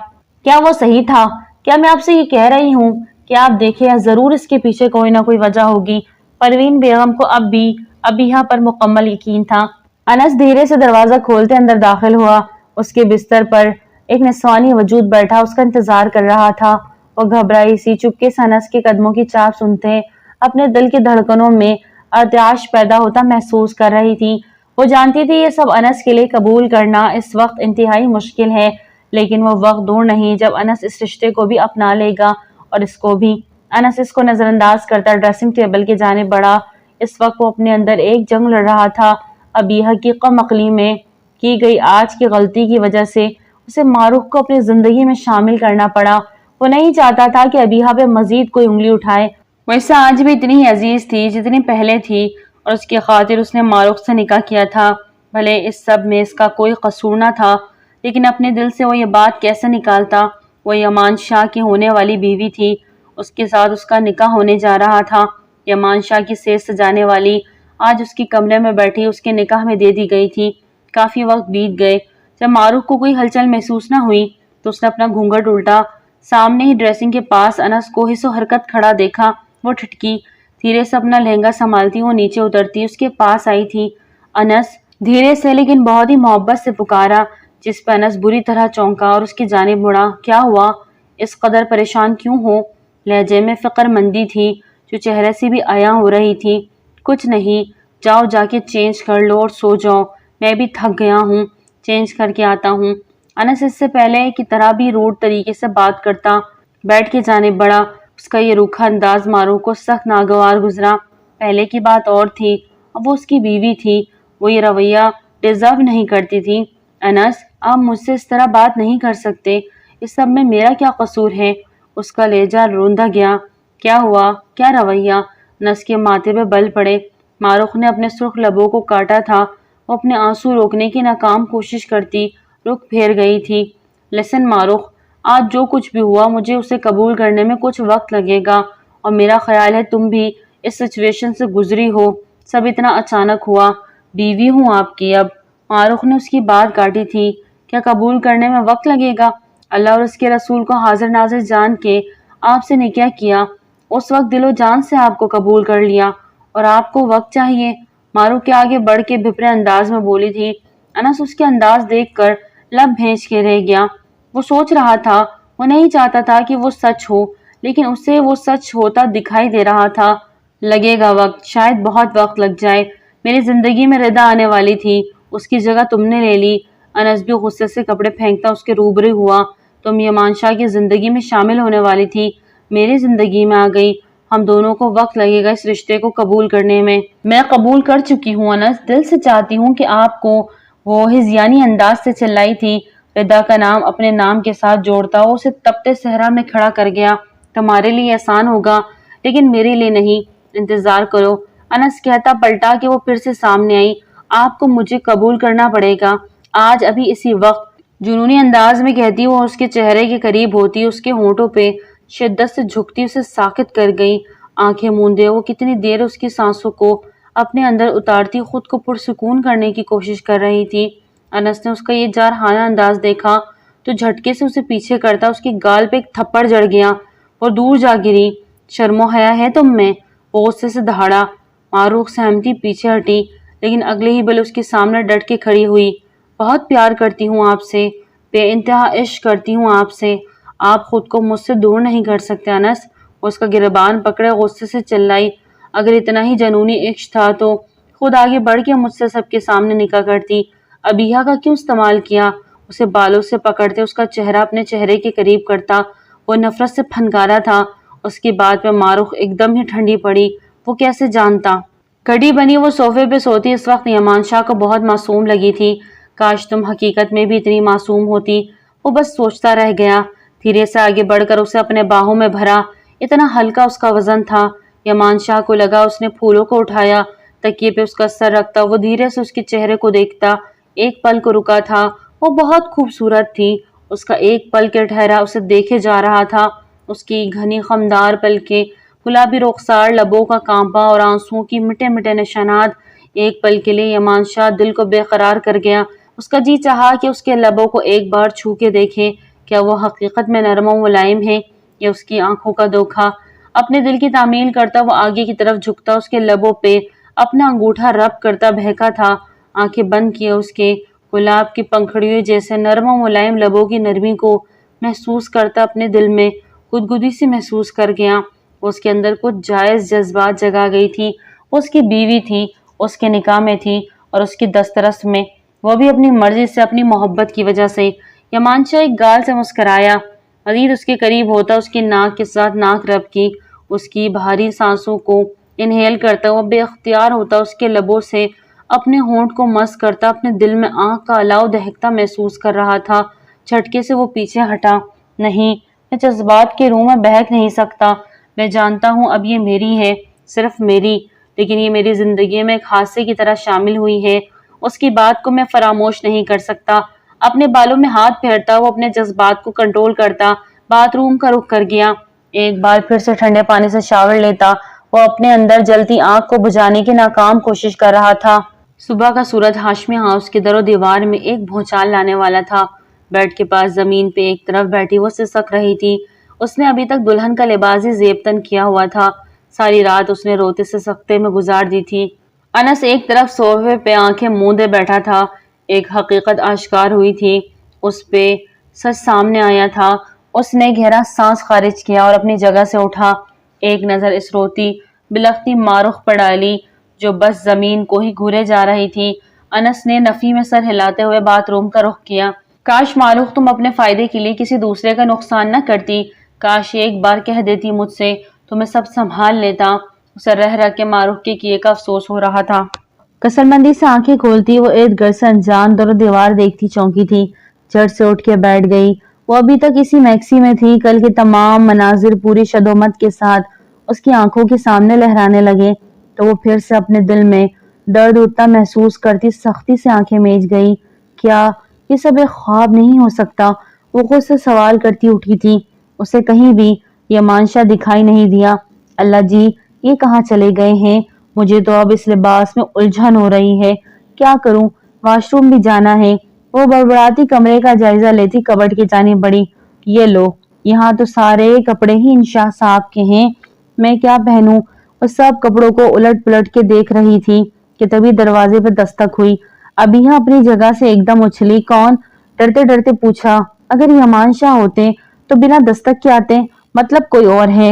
کیا وہ صحیح تھا؟ کیا میں آپ سے یہ کہہ رہی ہوں کہ آپ دیکھیں ضرور اس کے پیچھے کوئی نہ کوئی وجہ ہوگی۔ پروین بیگم کو اب بھی ابیحہ پر مکمل یقین تھا۔ انس دھیرے سے دروازہ کھولتے اندر داخل ہوا۔ اس کے بستر پر ایک نسوانی وجود بیٹھا اس کا انتظار کر رہا تھا۔ وہ گھبرائی سی چپکے سے انس کے قدموں کی چاپ سنتے اپنے دل کی دھڑکنوں میں ارتعاش پیدا ہوتا محسوس کر رہی تھی۔ وہ جانتی تھی یہ سب انس کے لیے قبول کرنا اس وقت انتہائی مشکل ہے، لیکن وہ وقت دور نہیں جب انس اس رشتے کو بھی اپنا لے گا، اور اس کو بھی۔ انس اس کو نظر انداز کرتا ڈریسنگ ٹیبل کی جانب بڑھا۔ اس وقت وہ اپنے اندر ایک جنگ لڑ رہا تھا۔ ابیحہ کی کم عقلی میں کی گئی آج کی غلطی کی وجہ سے اسے معروف کو اپنی زندگی میں شامل کرنا پڑا۔ وہ نہیں چاہتا تھا کہ ابیحہ پہ مزید کوئی انگلی اٹھائے۔ وہ اسے آج بھی اتنی ہی عزیز تھی جتنی پہلے تھی، اور اس کی خاطر اس نے معروف سے نکاح کیا تھا، بھلے اس سب میں اس کا کوئی قصور نہ تھا۔ لیکن اپنے دل سے وہ یہ بات کیسے نکالتا؟ وہ یمان شاہ کی ہونے والی بیوی تھی، اس کے ساتھ اس کا نکاح ہونے جا رہا تھا۔ یمان شاہ کی سیج سجانے والی آج اس کی کمرے میں بیٹھی اس کے نکاح میں دے دی گئی تھی۔ کافی وقت بیت گئے۔ جب معروف کو کوئی ہلچل محسوس نہ ہوئی تو اس نے اپنا گھونگھٹ الٹا۔ سامنے ہی ڈریسنگ کے پاس انس کو حس و حرکت کھڑا دیکھا۔ وہ ٹھٹکی، دھیرے سے اپنا لہنگا سنبھالتی وہ نیچے اترتی اس کے پاس آئی تھی۔ انس، دھیرے سے لیکن بہت ہی محبت سے پکارا، جس پہ انس بری طرح چونکا اور اس کی جانب مڑا۔ کیا ہوا؟ اس قدر پریشان کیوں ہو؟ لہجے میں فکر مندی تھی جو چہرے سے بھی عیاں ہو رہی تھی۔ کچھ نہیں، جاؤ جا کے چینج کر لو اور سو جاؤ، میں بھی تھک گیا ہوں، چینج کر کے آتا ہوں۔ انس اس سے پہلے کی طرح بھی روڈ طریقے سے بات کرتا بیڈ کی جانب بڑھا۔ اس کا یہ روکھا انداز معروف کو سخت ناگوار گزرا۔ پہلے کی بات اور تھی، اب وہ اس کی بیوی تھی، وہ یہ رویہ ڈیزرو نہیں کرتی تھی۔ انس، آپ مجھ سے اس طرح بات نہیں کر سکتے، اس سب میں میرا کیا قصور ہے؟ اس کا لہجہ روندا گیا۔ کیا ہوا؟ کیا رویہ؟ انس کے ماتھے پہ بل پڑے۔ معروف نے اپنے سرخ لبوں کو کاٹا تھا، وہ اپنے آنسو روکنے کی ناکام کوشش کرتی رخ پھیر گئی تھی۔ لسن معروف، آج جو کچھ بھی ہوا مجھے اسے قبول کرنے میں کچھ وقت لگے گا، اور میرا خیال ہے تم بھی اس سچویشن سے گزری ہو، سب اتنا اچانک ہوا۔ بیوی ہوں آپ کی اب۔ معروف نے اس کی بات کاٹی تھی۔ کیا قبول کرنے میں وقت لگے گا؟ اللہ اور اس کے رسول کو حاضر ناظر جان کے آپ سے نکاح کیا، اس وقت دل و جان سے آپ کو قبول کر لیا، اور آپ کو وقت چاہیے؟ معروف کے آگے بڑھ کے بھپرے انداز میں بولی تھی۔ انس اس کے انداز دیکھ کر لب بھینچ کے رہ گیا۔ وہ سوچ رہا تھا، وہ نہیں چاہتا تھا کہ وہ سچ ہو، لیکن اسے وہ سچ ہوتا دکھائی دے رہا تھا۔ لگے گا وقت، شاید بہت وقت لگ جائے۔ میری زندگی میں ردا آنے والی تھی، اس کی جگہ تم نے لے لی۔ انس بھی غصے سے کپڑے پھینکتا اس کے روبرو ہوا۔ تم یمان شاہ کی زندگی میں شامل ہونے والی تھی، میری زندگی میں آ گئی۔ ہم دونوں کو وقت لگے گا اس رشتے کو قبول کرنے میں۔ میں قبول کر چکی ہوں انس، دل سے چاہتی ہوں کہ آپ کو۔ وہ ہذیانی انداز سے چلائی تھی۔ ردا کا نام اپنے نام کے ساتھ جوڑتا وہ اسے تپتے صحرا میں کھڑا کر گیا۔ تمہارے لیے آسان ہوگا لیکن میرے لیے نہیں، انتظار کرو۔ انس کہتا پلٹا کہ وہ پھر سے سامنے آئی۔ آپ کو مجھے قبول کرنا پڑے گا، آج ابھی اسی وقت۔ جنونی انداز میں کہتی وہ اس کے چہرے کے قریب ہوتی، اس کے ہونٹوں پہ شدت سے جھکتی اسے ساکت کر گئی۔ آنکھیں موندے وہ کتنی دیر اس کی سانسوں کو اپنے اندر اتارتی خود کو پرسکون کرنے کی کوشش کر رہی تھی۔ انس نے اس کا یہ جارحانہ انداز دیکھا تو جھٹکے سے اسے پیچھے کرتا اس کی گال پہ ایک تھپڑ جڑ گیا اور دور جا گری۔ شرم و حیا ہے تم میں؟ وہ غصے سے دہاڑا۔ معروف سہمتی پیچھے ہٹی، لیکن اگلے ہی بل اس کے سامنے ڈٹ کے کھڑی ہوئی۔ بہت پیار کرتی ہوں آپ سے، بے انتہا عشق کرتی ہوں آپ سے، آپ خود کو مجھ سے دور نہیں کر سکتے انس۔ اس کا گریبان پکڑے غصے سے چلائی۔ اگر اتنا ہی جنونی عشق تھا تو خود آگے بڑھ کے مجھ سے سب کے سامنے نکاح کرتی، ابیہ کا کیوں استعمال کیا؟ اسے بالوں سے پکڑتے اس کا چہرہ اپنے چہرے کے قریب کرتا۔ وہ نفرت سے پھنکارا تھا۔ اس کی بات پہ معروف ایک دم ہی ٹھنڈی پڑی۔ وہ کیسے جانتا؟ کڑی بنی وہ صوفے پہ سوتی اس وقت یمان شاہ کو بہت معصوم لگی تھی۔ کاش تم حقیقت میں بھی اتنی معصوم ہوتی۔ وہ بس سوچتا رہ گیا۔ دھیرے سے آگے بڑھ کر اسے اپنے باہوں میں بھرا۔ اتنا ہلکا اس کا وزن تھا۔ یمان شاہ کو لگا اس نے پھولوں کو اٹھایا۔ تکیے پہ اس کا سر رکھتا وہ دھیرے سے اس کے چہرے کو دیکھتا۔ ایک پل کو رکا تھا۔ وہ بہت خوبصورت تھی۔ اس کا ایک پل کے ٹھہرا اسے دیکھے جا رہا تھا۔ اس کی گھنی خمدار پلکیں، گلابی رخسار، لبوں کا کانپا اور آنسوؤں کی مٹے مٹے نشانات۔ ایک پل کے لیے یمان شاہ دل کو بے قرار کر گیا۔ اس کا جی چاہا کہ اس کے لبوں کو ایک بار چھو کے دیکھے۔ کیا وہ حقیقت میں نرم و ملائم ہے یا اس کی آنکھوں کا دھوکا؟ اپنے دل کی تعمیل کرتا وہ آگے کی طرف جھکتا، اس کے لبوں پہ اپنا انگوٹھا رب کرتا بہکا تھا۔ آنکھیں بند کیے اس کے گلاب کی پنکھڑیوں جیسے نرم و ملائم لبوں کی نرمی کو محسوس کرتا اپنے دل میں گدگدی سی محسوس کر گیا۔ اس کے اندر کچھ جائز جذبات جگا گئی تھی۔ اس کی بیوی تھی، اس کے نکاح میں تھی اور اس کی دسترس میں، وہ بھی اپنی مرضی سے، اپنی محبت کی وجہ سے۔ یمان شاہ ایک گال سے مسکرایا، مزید اس کے قریب ہوتا، اس کی ناک کے ساتھ ناک رب کی، اس کی بھاری سانسوں کو انہیل کرتا وہ بے اختیار ہوتا، اس کے لبوں سے اپنے ہونٹ کو مس کرتا، اپنے دل میں آنکھ کا الاؤ دہکتا محسوس کر رہا تھا۔ جھٹکے سے وہ پیچھے ہٹا۔ نہیں، میں جذبات کے روح میں بہک نہیں سکتا۔ میں جانتا ہوں اب یہ میری ہے، صرف میری، لیکن یہ میری زندگی میں ایک حادثے کی طرح شامل ہوئی ہے۔ اس کی بات کو میں فراموش نہیں کر سکتا۔ اپنے بالوں میں ہاتھ پھیرتا وہ اپنے جذبات کو کنٹرول کرتا باتھ روم کا رخ کر گیا۔ ایک بار پھر سے ٹھنڈے پانی سے شاور لیتا وہ اپنے اندر جلتی آگ کو بجھانے کی ناکام کوشش کر رہا تھا۔ صبح کا سورج ہاشمی ہاؤس کے در و دیوار میں ایک بھونچال لانے والا تھا۔ بیڈ کے پاس زمین پہ ایک طرف بیٹھی وہ سسک رہی تھی۔ اس نے ابھی تک دلہن کا لباس ہی زیب تن کیا ہوا تھا۔ ساری رات اس نے روتے سسکتے میں گزار دی تھی۔ انس ایک طرف صوفے پہ آنکھیں موندے بیٹھا تھا۔ ایک حقیقت آشکار ہوئی تھی۔ اس پہ سچ سامنے آیا تھا۔ اس نے گہرا سانس خارج کیا اور اپنی جگہ سے اٹھا۔ ایک نظر اس روتی بلختی مارخ پر ڈالی جو بس زمین کو ہی گھورے جا رہی تھی۔ انس نے نفی میں سر ہلاتے ہوئے باتھ روم کا رخ کیا۔ کاش ماروخ تم اپنے فائدے کے لیے کسی دوسرے کا نقصان نہ کرتی۔ کاش ایک بار کہہ دیتی مجھ سے تو میں سب سنبھال لیتا۔ اسے رہ رہ کے ماروخ کے کیے کا افسوس ہو رہا تھا۔ کسلمندی سے آنکھیں کھولتی وہ ارد گرد سے انجان در و دیوار دیکھتی چونکی تھی۔ جھٹ سے اٹھ کے بیٹھ گئی۔ وہ ابھی تک اسی میکسی میں تھی۔ کل کے تمام مناظر پوری شدومت کے ساتھ اس کی آنکھوں کے سامنے لہرانے لگے تو وہ پھر سے اپنے دل میں درد اٹھتا محسوس کرتی سختی سے آنکھیں میج گئی۔ کیا یہ سب ایک خواب نہیں ہو سکتا؟ وہ خود سے سوال کرتی اٹھی تھی۔ اسے کہیں بھی یمان شاہ دکھائی نہیں دیا۔ اللہ جی، یہ کہاں چلے گئے ہیں؟ مجھے تو اب اس لباس میں الجھن ہو رہی ہے۔ کیا کروں؟ واش روم بھی جانا ہے۔ وہ بڑبڑاتی کمرے کا جائزہ لیتی کبٹ کی جانب بڑھی۔ یہ لو، یہاں تو سارے کپڑے ہی انشاء صاحب کے ہیں، میں کیا پہنوں؟ وہ سب کپڑوں کو الٹ پلٹ کے دیکھ رہی تھی کہ تبھی دروازے پہ دستک ہوئی۔ ابیحہ اپنی جگہ سے ایک دم اچھلی۔ کون؟ ڈرتے ڈرتے پوچھا۔ اگر یمان شاہ ہوتے تو بنا دستک کے آتے، مطلب کوئی اور ہے۔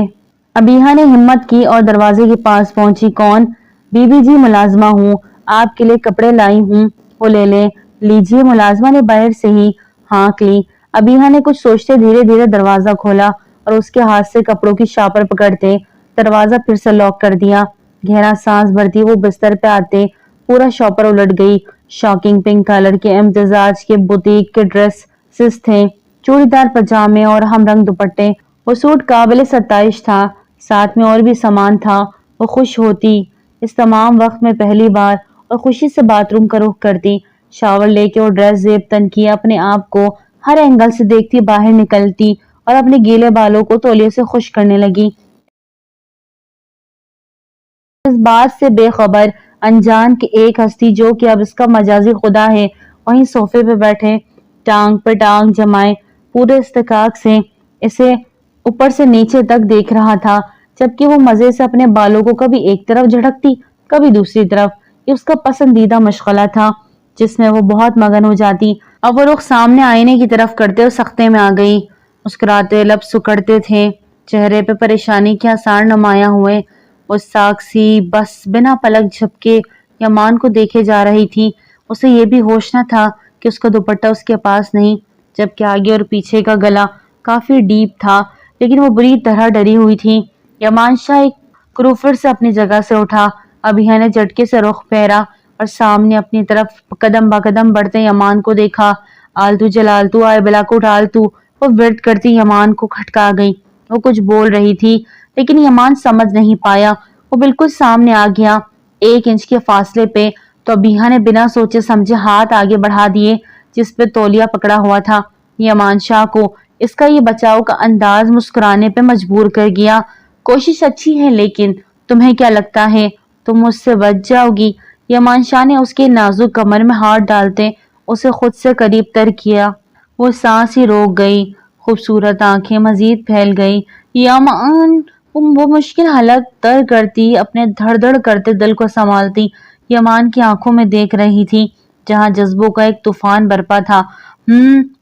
ابیحہ نے ہمت کی اور دروازے کے پاس پہنچی۔ کون؟ بی بی جی، ملازمہ ہوں، آپ کے لیے کپڑے لائی ہوں، وہ لے لیں۔ لیجیے، ملازمہ نے باہر سے ہی ہانک لی۔ ابیحہ نے کچھ سوچتے دھیرے دھیرے دروازہ کھولا اور اس کے ہاتھ سے کپڑوں کی شاپر پکڑتے دروازہ پھر سے لاک کر دیا۔ گہرا سانس بھرتی وہ بستر پہ آتے پورا شاپر الٹ گئی۔ شاکنگ پنک کلر کے امتزاج کے بوتیک کے ڈریسز تھے، چوڑی دار پجامے اور ہم رنگ دوپٹے۔ وہ سوٹ قابل ستائش تھا، ساتھ میں اور بھی سامان تھا۔ وہ خوش ہوتی اس تمام وقت میں پہلی بار اور خوشی سے باتھ روم کا رخ کرتی۔ شاور لے کے وہ ڈریس زیب تن کیا اپنے آپ کو ہر اینگل سے دیکھتی باہر نکلتی اور اپنے گیلے بالوں کو تولیے سے خشک کرنے لگی۔ اس بات سے بے خبر انجان کہ ایک ہستی جو کہ اب اس کا مجازی خدا ہے وہیں صوفے پہ بیٹھے ٹانگ پہ ٹانگ جمائے پورے استحقاق سے اسے اوپر سے نیچے تک دیکھ رہا تھا، جبکہ وہ مزے سے اپنے بالوں کو کبھی ایک طرف جھڑکتی کبھی دوسری طرف۔ یہ اس کا پسندیدہ مشغلہ تھا جس میں وہ بہت مگن ہو جاتی۔ اب وہ رخ سامنے آئینے کی طرف کرتے اور سختے میں آ گئی۔ مسکراتے لب سکڑتے تھے، چہرے پہ پریشانی کے آثار نمایاں ہوئے۔ وہ ساکسی بس بنا پلک جھپکے یمان کو دیکھے جا رہی تھی۔ اسے یہ بھی ہوش نہ تھا کہ اس کا دوپٹہ اس کے پاس نہیں، جبکہ آگے اور پیچھے کا گلا کافی ڈیپ تھا، لیکن وہ بری طرح ڈری ہوئی تھی۔ یمان شاہ ایک کروفر سے اپنی جگہ سے اٹھا۔ ابیحہ نے جھٹکے سے رخ پھیرا اور سامنے اپنی طرف قدم با قدم بڑھتے یمان کو دیکھا۔ آلتو جلالتو آئے بلا کو ڈالتو، وہ ورد کرتی یمان کو کھٹکا گئی۔ وہ کچھ بول رہی تھی لیکن یمان سمجھ نہیں پایا۔ وہ بالکل سامنے آ گیا، 1 انچ کے فاصلے پہ، تو ابیحہ نے بنا سوچے سمجھے ہاتھ آگے بڑھا دیے جس پہ تولیہ پکڑا ہوا تھا۔ یمان شاہ کو اس کا یہ بچاؤ کا انداز مسکرانے پہ مجبور کر گیا۔ کوشش اچھی ہے لیکن تمہیں کیا لگتا ہے تم مجھ سے بچ جاؤ گی؟ یمان شاہ نے اس کے نازک کمر میں ہاتھ ڈالتے اسے خود سے قریب تر کیا۔ وہ سانس ہی روک گئی، خوبصورت آنکھیں مزید پھیل گئی۔ یمان، وہ مشکل حلق تر کرتی اپنے دھڑ دھڑ کرتے دل کو سنبھالتی یمان کی آنکھوں میں دیکھ رہی تھی جہاں جذبوں کا ایک طوفان برپا تھا۔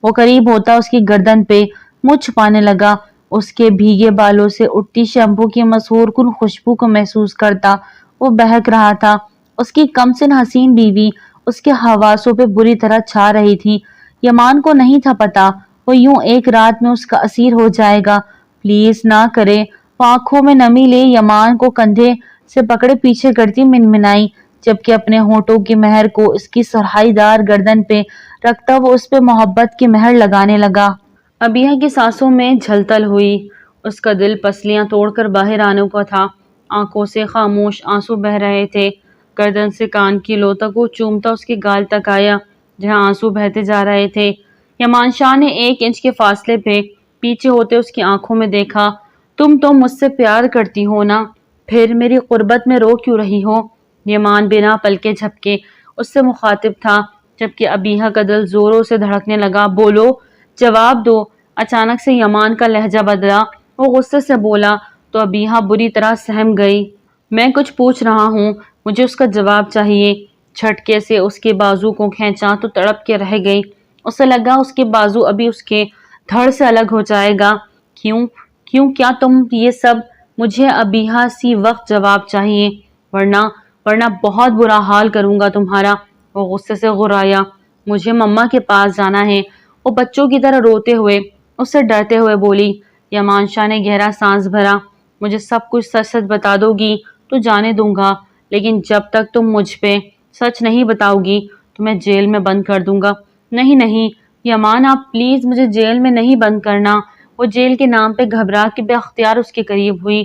وہ قریب ہوتا اس کی گردن پہ منہ چھپانے لگا، اس کے بھیگے بالوں سے اٹھتی شیمپو کی مسحور کن خوشبو کو محسوس کرتا وہ بہک رہا تھا۔ اس کی کم سن حسین بیوی اس کے حواسوں پہ بری طرح چھا رہی تھی۔ یمان کو نہیں تھا پتا وہ یوں ایک رات میں اس کا اسیر ہو جائے گا۔ پلیز نہ کرے۔ وہ آنکھوں میں نمی لے یمان کو کندھے سے پکڑے پیچھے کرتی منمنائی، جبکہ اپنے ہونٹوں کی مہر کو اس کی سرہائی دار گردن پہ رکھتا وہ اس پہ محبت کی مہر لگانے لگا۔ ابیحہ کی سانسوں میں جھلتل ہوئی، اس کا دل پسلیاں توڑ کر باہر آنے کو تھا۔ آنکھوں سے خاموش آنسو بہہ رہے تھے۔ گردن سے کان کی لو تک وہ چومتا اس کے گال تک آیا۔ جہاں آنسو بہتے جا رہے تھے۔ یمان شاہ نے 1 انچ کے فاصلے پہ پیچھے ہوتے اس کی آنکھوں میں دیکھا۔ تم تو مجھ سے پیار کرتی ہو نا، پھر میری قربت میں رو کیوں رہی ہو؟ یمان بنا پلکے جھپکے اس سے مخاطب تھا، جبکہ ابیحہ کا دل زوروں سے دھڑکنے لگا۔ بولو، جواب دو۔ اچانک سے یمان کا لہجہ بدلا، وہ غصے سے بولا تو ابیحہ بری طرح سہم گئی۔ میں کچھ پوچھ رہا ہوں، مجھے اس کا جواب چاہیے۔ جھٹکے سے اس کے بازو کو کھینچا تو تڑپ کے رہ گئی۔ اسے لگا اس کے بازو ابھی اس کے دھڑ سے الگ ہو جائے گا۔ کیوں کیا تم یہ سب؟ مجھے ابیحہ اسی وقت جواب چاہیے، ورنہ بہت برا حال کروں گا تمہارا۔ وہ غصے سے غرایا۔ مجھے مما کے پاس جانا ہے، وہ بچوں کی طرح روتے ہوئے اس سے ڈرتے ہوئے بولی۔ یمان شاہ نے گہرا سانس بھرا۔ مجھے سب کچھ سچ سچ بتا دو گی تو جانے دوں گا، لیکن جب تک تم مجھ پہ سچ نہیں بتاؤ گی تو میں جیل میں بند کر دوں گا۔ نہیں یمان، آپ پلیز مجھے جیل میں نہیں بند کرنا۔ وہ جیل کے نام پہ گھبرا کے بے اختیار اس کے قریب ہوئی۔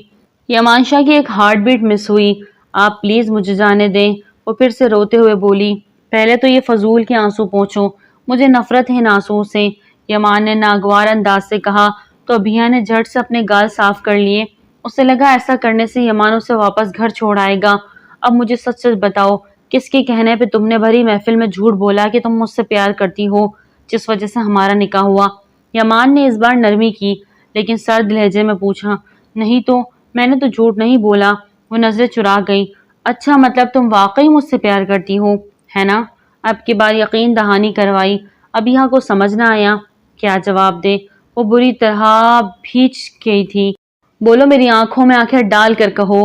یمان شاہ کی ایک ہارٹ بیٹ مس ہوئی۔ آپ پلیز مجھے جانے دیں، وہ پھر سے روتے ہوئے بولی۔ پہلے تو یہ فضول کے آنسو پوچھو، مجھے نفرت ہے ان آنسوؤں سے، یمان نے ناگوار انداز سے کہا تو ابیحہ نے جھٹ سے اپنے گال صاف کر لیے۔ اسے لگا ایسا کرنے سے یمان اسے واپس گھر چھوڑ آئے گا۔ اب مجھے سچ سچ بتاؤ، کس کے کہنے پہ تم نے بھری محفل میں جھوٹ بولا کہ تم مجھ سے پیار کرتی ہو، جس وجہ سے ہمارا نکاح ہوا؟ یمان نے اس بار نرمی کی لیکن سرد لہجے میں پوچھا۔ نہیں تو میں نے تو جھوٹ نہیں بولا۔ وہ نظریں چرا گئی۔ اچھا، مطلب تم واقعی مجھ سے پیار کرتی ہو، ہے نا؟ اب کی بار یقین دہانی کروائی۔ ابیحہ کو سمجھ نہ آیا کیا جواب دے۔ وہ بری طرح بھیج گئی تھی۔ بولو، میری آنکھوں میں آنکھیں ڈال کر کہو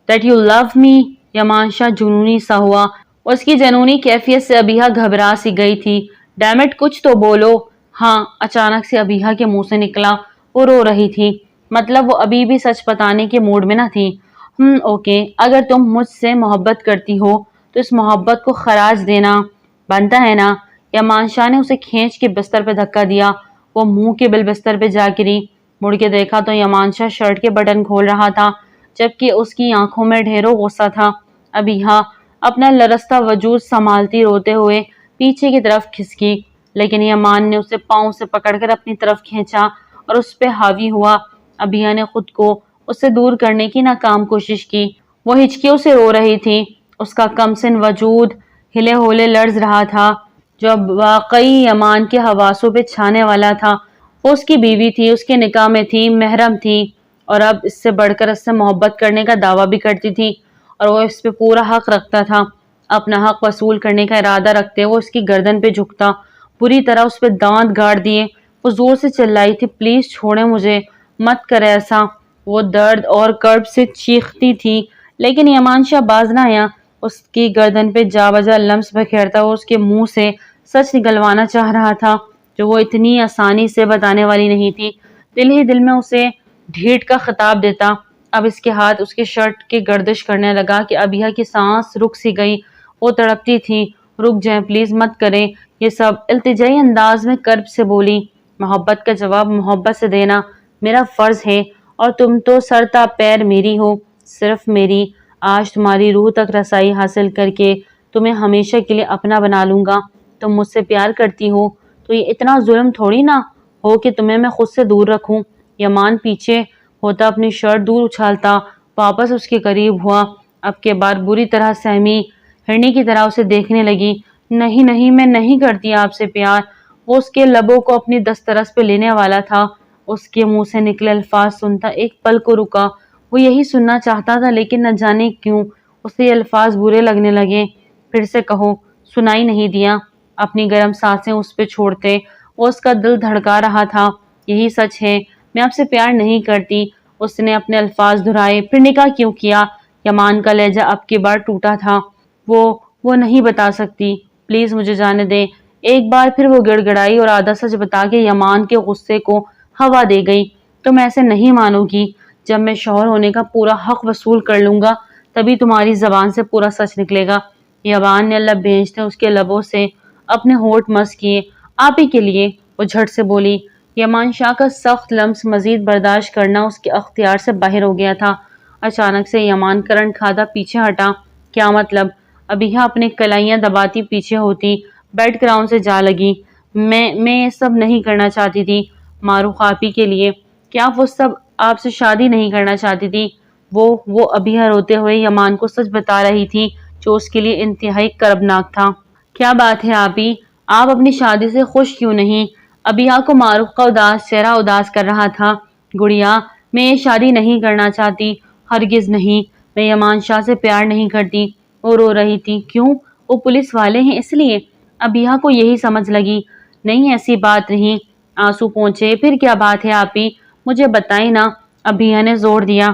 that you love me۔ یمان شاہ جنونی سا ہوا۔ اس کی جنونی کیفیت سے ابیحہ گھبرا سی گئی تھی۔ ڈیم اٹ، کچھ تو بولو۔ ہاں، اچانک سے ابیحہ کے منہ سے نکلا۔ وہ رو رہی تھی، مطلب وہ ابھی بھی سچ بتانے کے موڈ میں نہ تھی۔ اوکے، اگر تم مجھ سے محبت کرتی ہو تو اس محبت کو خراج دینا بنتا ہے نا؟ یمان شاہ نے اسے کھینچ کے بستر پہ دھکا دیا۔ وہ منہ کے بل بستر پہ جا گری۔ مڑ کے دیکھا تو یمان شاہ شرٹ کے بٹن کھول رہا تھا، جبکہ اس کی آنکھوں میں ڈھیروں غصہ تھا۔ ابیحہ اپنا لرزتا وجود سنبھالتی روتے ہوئے پیچھے کی طرف کھسکی، لیکن یمان نے اسے پاؤں سے پکڑ کر اپنی طرف کھینچا اور اس پہ حاوی ہوا۔ ابیحہ نے خود کو اس سے دور کرنے کی ناکام کوشش کی۔ وہ ہچکیوں سے رو رہی تھی۔ اس کا کم سن وجود ہلے ہولے لرز رہا تھا، جو اب واقعی یمان کے حواسوں پہ چھانے والا تھا۔ وہ اس کی بیوی تھی، اس کے نکاح میں تھی، محرم تھی، اور اب اس سے بڑھ کر اس سے محبت کرنے کا دعویٰ بھی کرتی تھی، اور وہ اس پہ پورا حق رکھتا تھا۔ اپنا حق وصول کرنے کا ارادہ رکھتے وہ اس کی گردن پہ جھکتا، بری طرح اس پہ دانت گاڑ دیے۔ وہ زور سے چلائی تھی، پلیز چھوڑیں مجھے، مت کرے ایسا۔ وہ درد اور کرب سے چیختی تھی، لیکن یمان شاہ باز نہ آیا۔ اس کی گردن پہ جا بجا لمس بکھیرتا وہ اس کے منہ سے سچ نکلوانا چاہ رہا تھا، جو وہ اتنی آسانی سے بتانے والی نہیں تھی۔ دل ہی دل میں اسے ڈھیٹ کا خطاب دیتا۔ اب اس کے ہاتھ اس کے شرٹ کی گردش کرنے لگا کہ ابیحہ کی سانس رک سی گئی۔ وہ تڑپتی تھی۔ رک جائیں پلیز، مت کریں یہ سب، التجائی انداز میں کرب سے بولی۔ محبت کا جواب محبت سے دینا میرا فرض ہے، اور تم تو سر تا پیر میری ہو، صرف میری۔ آج تمہاری روح تک رسائی حاصل کر کے تمہیں ہمیشہ کے لیے اپنا بنا لوں گا۔ تم مجھ سے پیار کرتی ہو تو یہ اتنا ظلم تھوڑی نہ ہو کہ تمہیں میں خود سے دور رکھوں۔ یمان پیچھے ہوتا اپنی شرٹ دور اچھالتا واپس اس کے قریب ہوا۔ اب کے بار بری طرح سہمی ہرنی کی طرح اسے دیکھنے لگی۔ نہیں، میں نہیں کرتی آپ سے پیار۔ وہ اس کے لبوں کو اپنی دسترس پہ لینے والا تھا۔ اس کے منہ سے نکلے الفاظ سنتا ایک پل کو رکا۔ وہ یہی سننا چاہتا تھا، لیکن نہ جانے کیوں اسے یہ الفاظ برے لگنے لگے۔ پھر سے کہو۔ سنائی نہیں دیا۔ اپنی گرم سانسیں اس پہ چھوڑتے وہ اس کا دل دھڑکا رہا تھا۔ یہی سچ ہے، میں آپ سے پیار نہیں کرتی۔ اس نے اپنے الفاظ دہرائے۔ پھر نکاح کیوں کیا؟ یمان کا لہجہ اب کی بار ٹوٹا تھا۔ وہ نہیں بتا سکتی، پلیز مجھے جانے دیں۔ ایک بار پھر وہ گڑ گڑائی اور آدھا سچ بتا کے یمان کے غصے کو ہوا دے گئی۔ تم ایسے نہیں مانو گی، جب میں شوہر ہونے کا پورا حق وصول کر لوں گا تبھی تمہاری زبان سے پورا سچ نکلے گا۔ یمان نے لب بھیجتے اس کے لبوں سے اپنے ہونٹ مس کیے۔ آپ ہی کے لیے، وہ جھٹ سے بولی۔ یمان شاہ کا سخت لمس مزید برداشت کرنا اس کے اختیار سے باہر ہو گیا تھا۔ اچانک سے یمان کرنٹ کھاتا پیچھے ہٹا۔ کیا مطلب؟ ابیحہ اپنے کلائیاں دباتی پیچھے ہوتی، بیڈ گراؤنڈ سے جا لگی۔ میں یہ سب نہیں کرنا چاہتی تھی معروف آپی کے لیے۔ کیا وہ سب آپ سے شادی نہیں کرنا چاہتی تھی؟ وہ ابیہ روتے ہوئے یمان کو سچ بتا رہی تھی جو اس کے لیے انتہائی کربناک تھا۔ کیا بات ہے آپی، آپ اپنی شادی سے خوش کیوں نہیں؟ ابیہ کو معروف کا اداس چہرہ اداس کر رہا تھا۔ گڑیا، میں یہ شادی نہیں کرنا چاہتی، ہرگز نہیں۔ میں یمان شاہ سے پیار نہیں کرتی۔ وہ رو رہی تھی۔ کیوں؟ وہ پولیس والے ہیں اس لیے؟ ابیہ کو یہی سمجھ لگی۔ نہیں، ایسی بات نہیں۔ آنسو پہنچے۔ پھر کیا بات ہے آپی، مجھے بتائیں نا۔ ابیہ نے زور دیا۔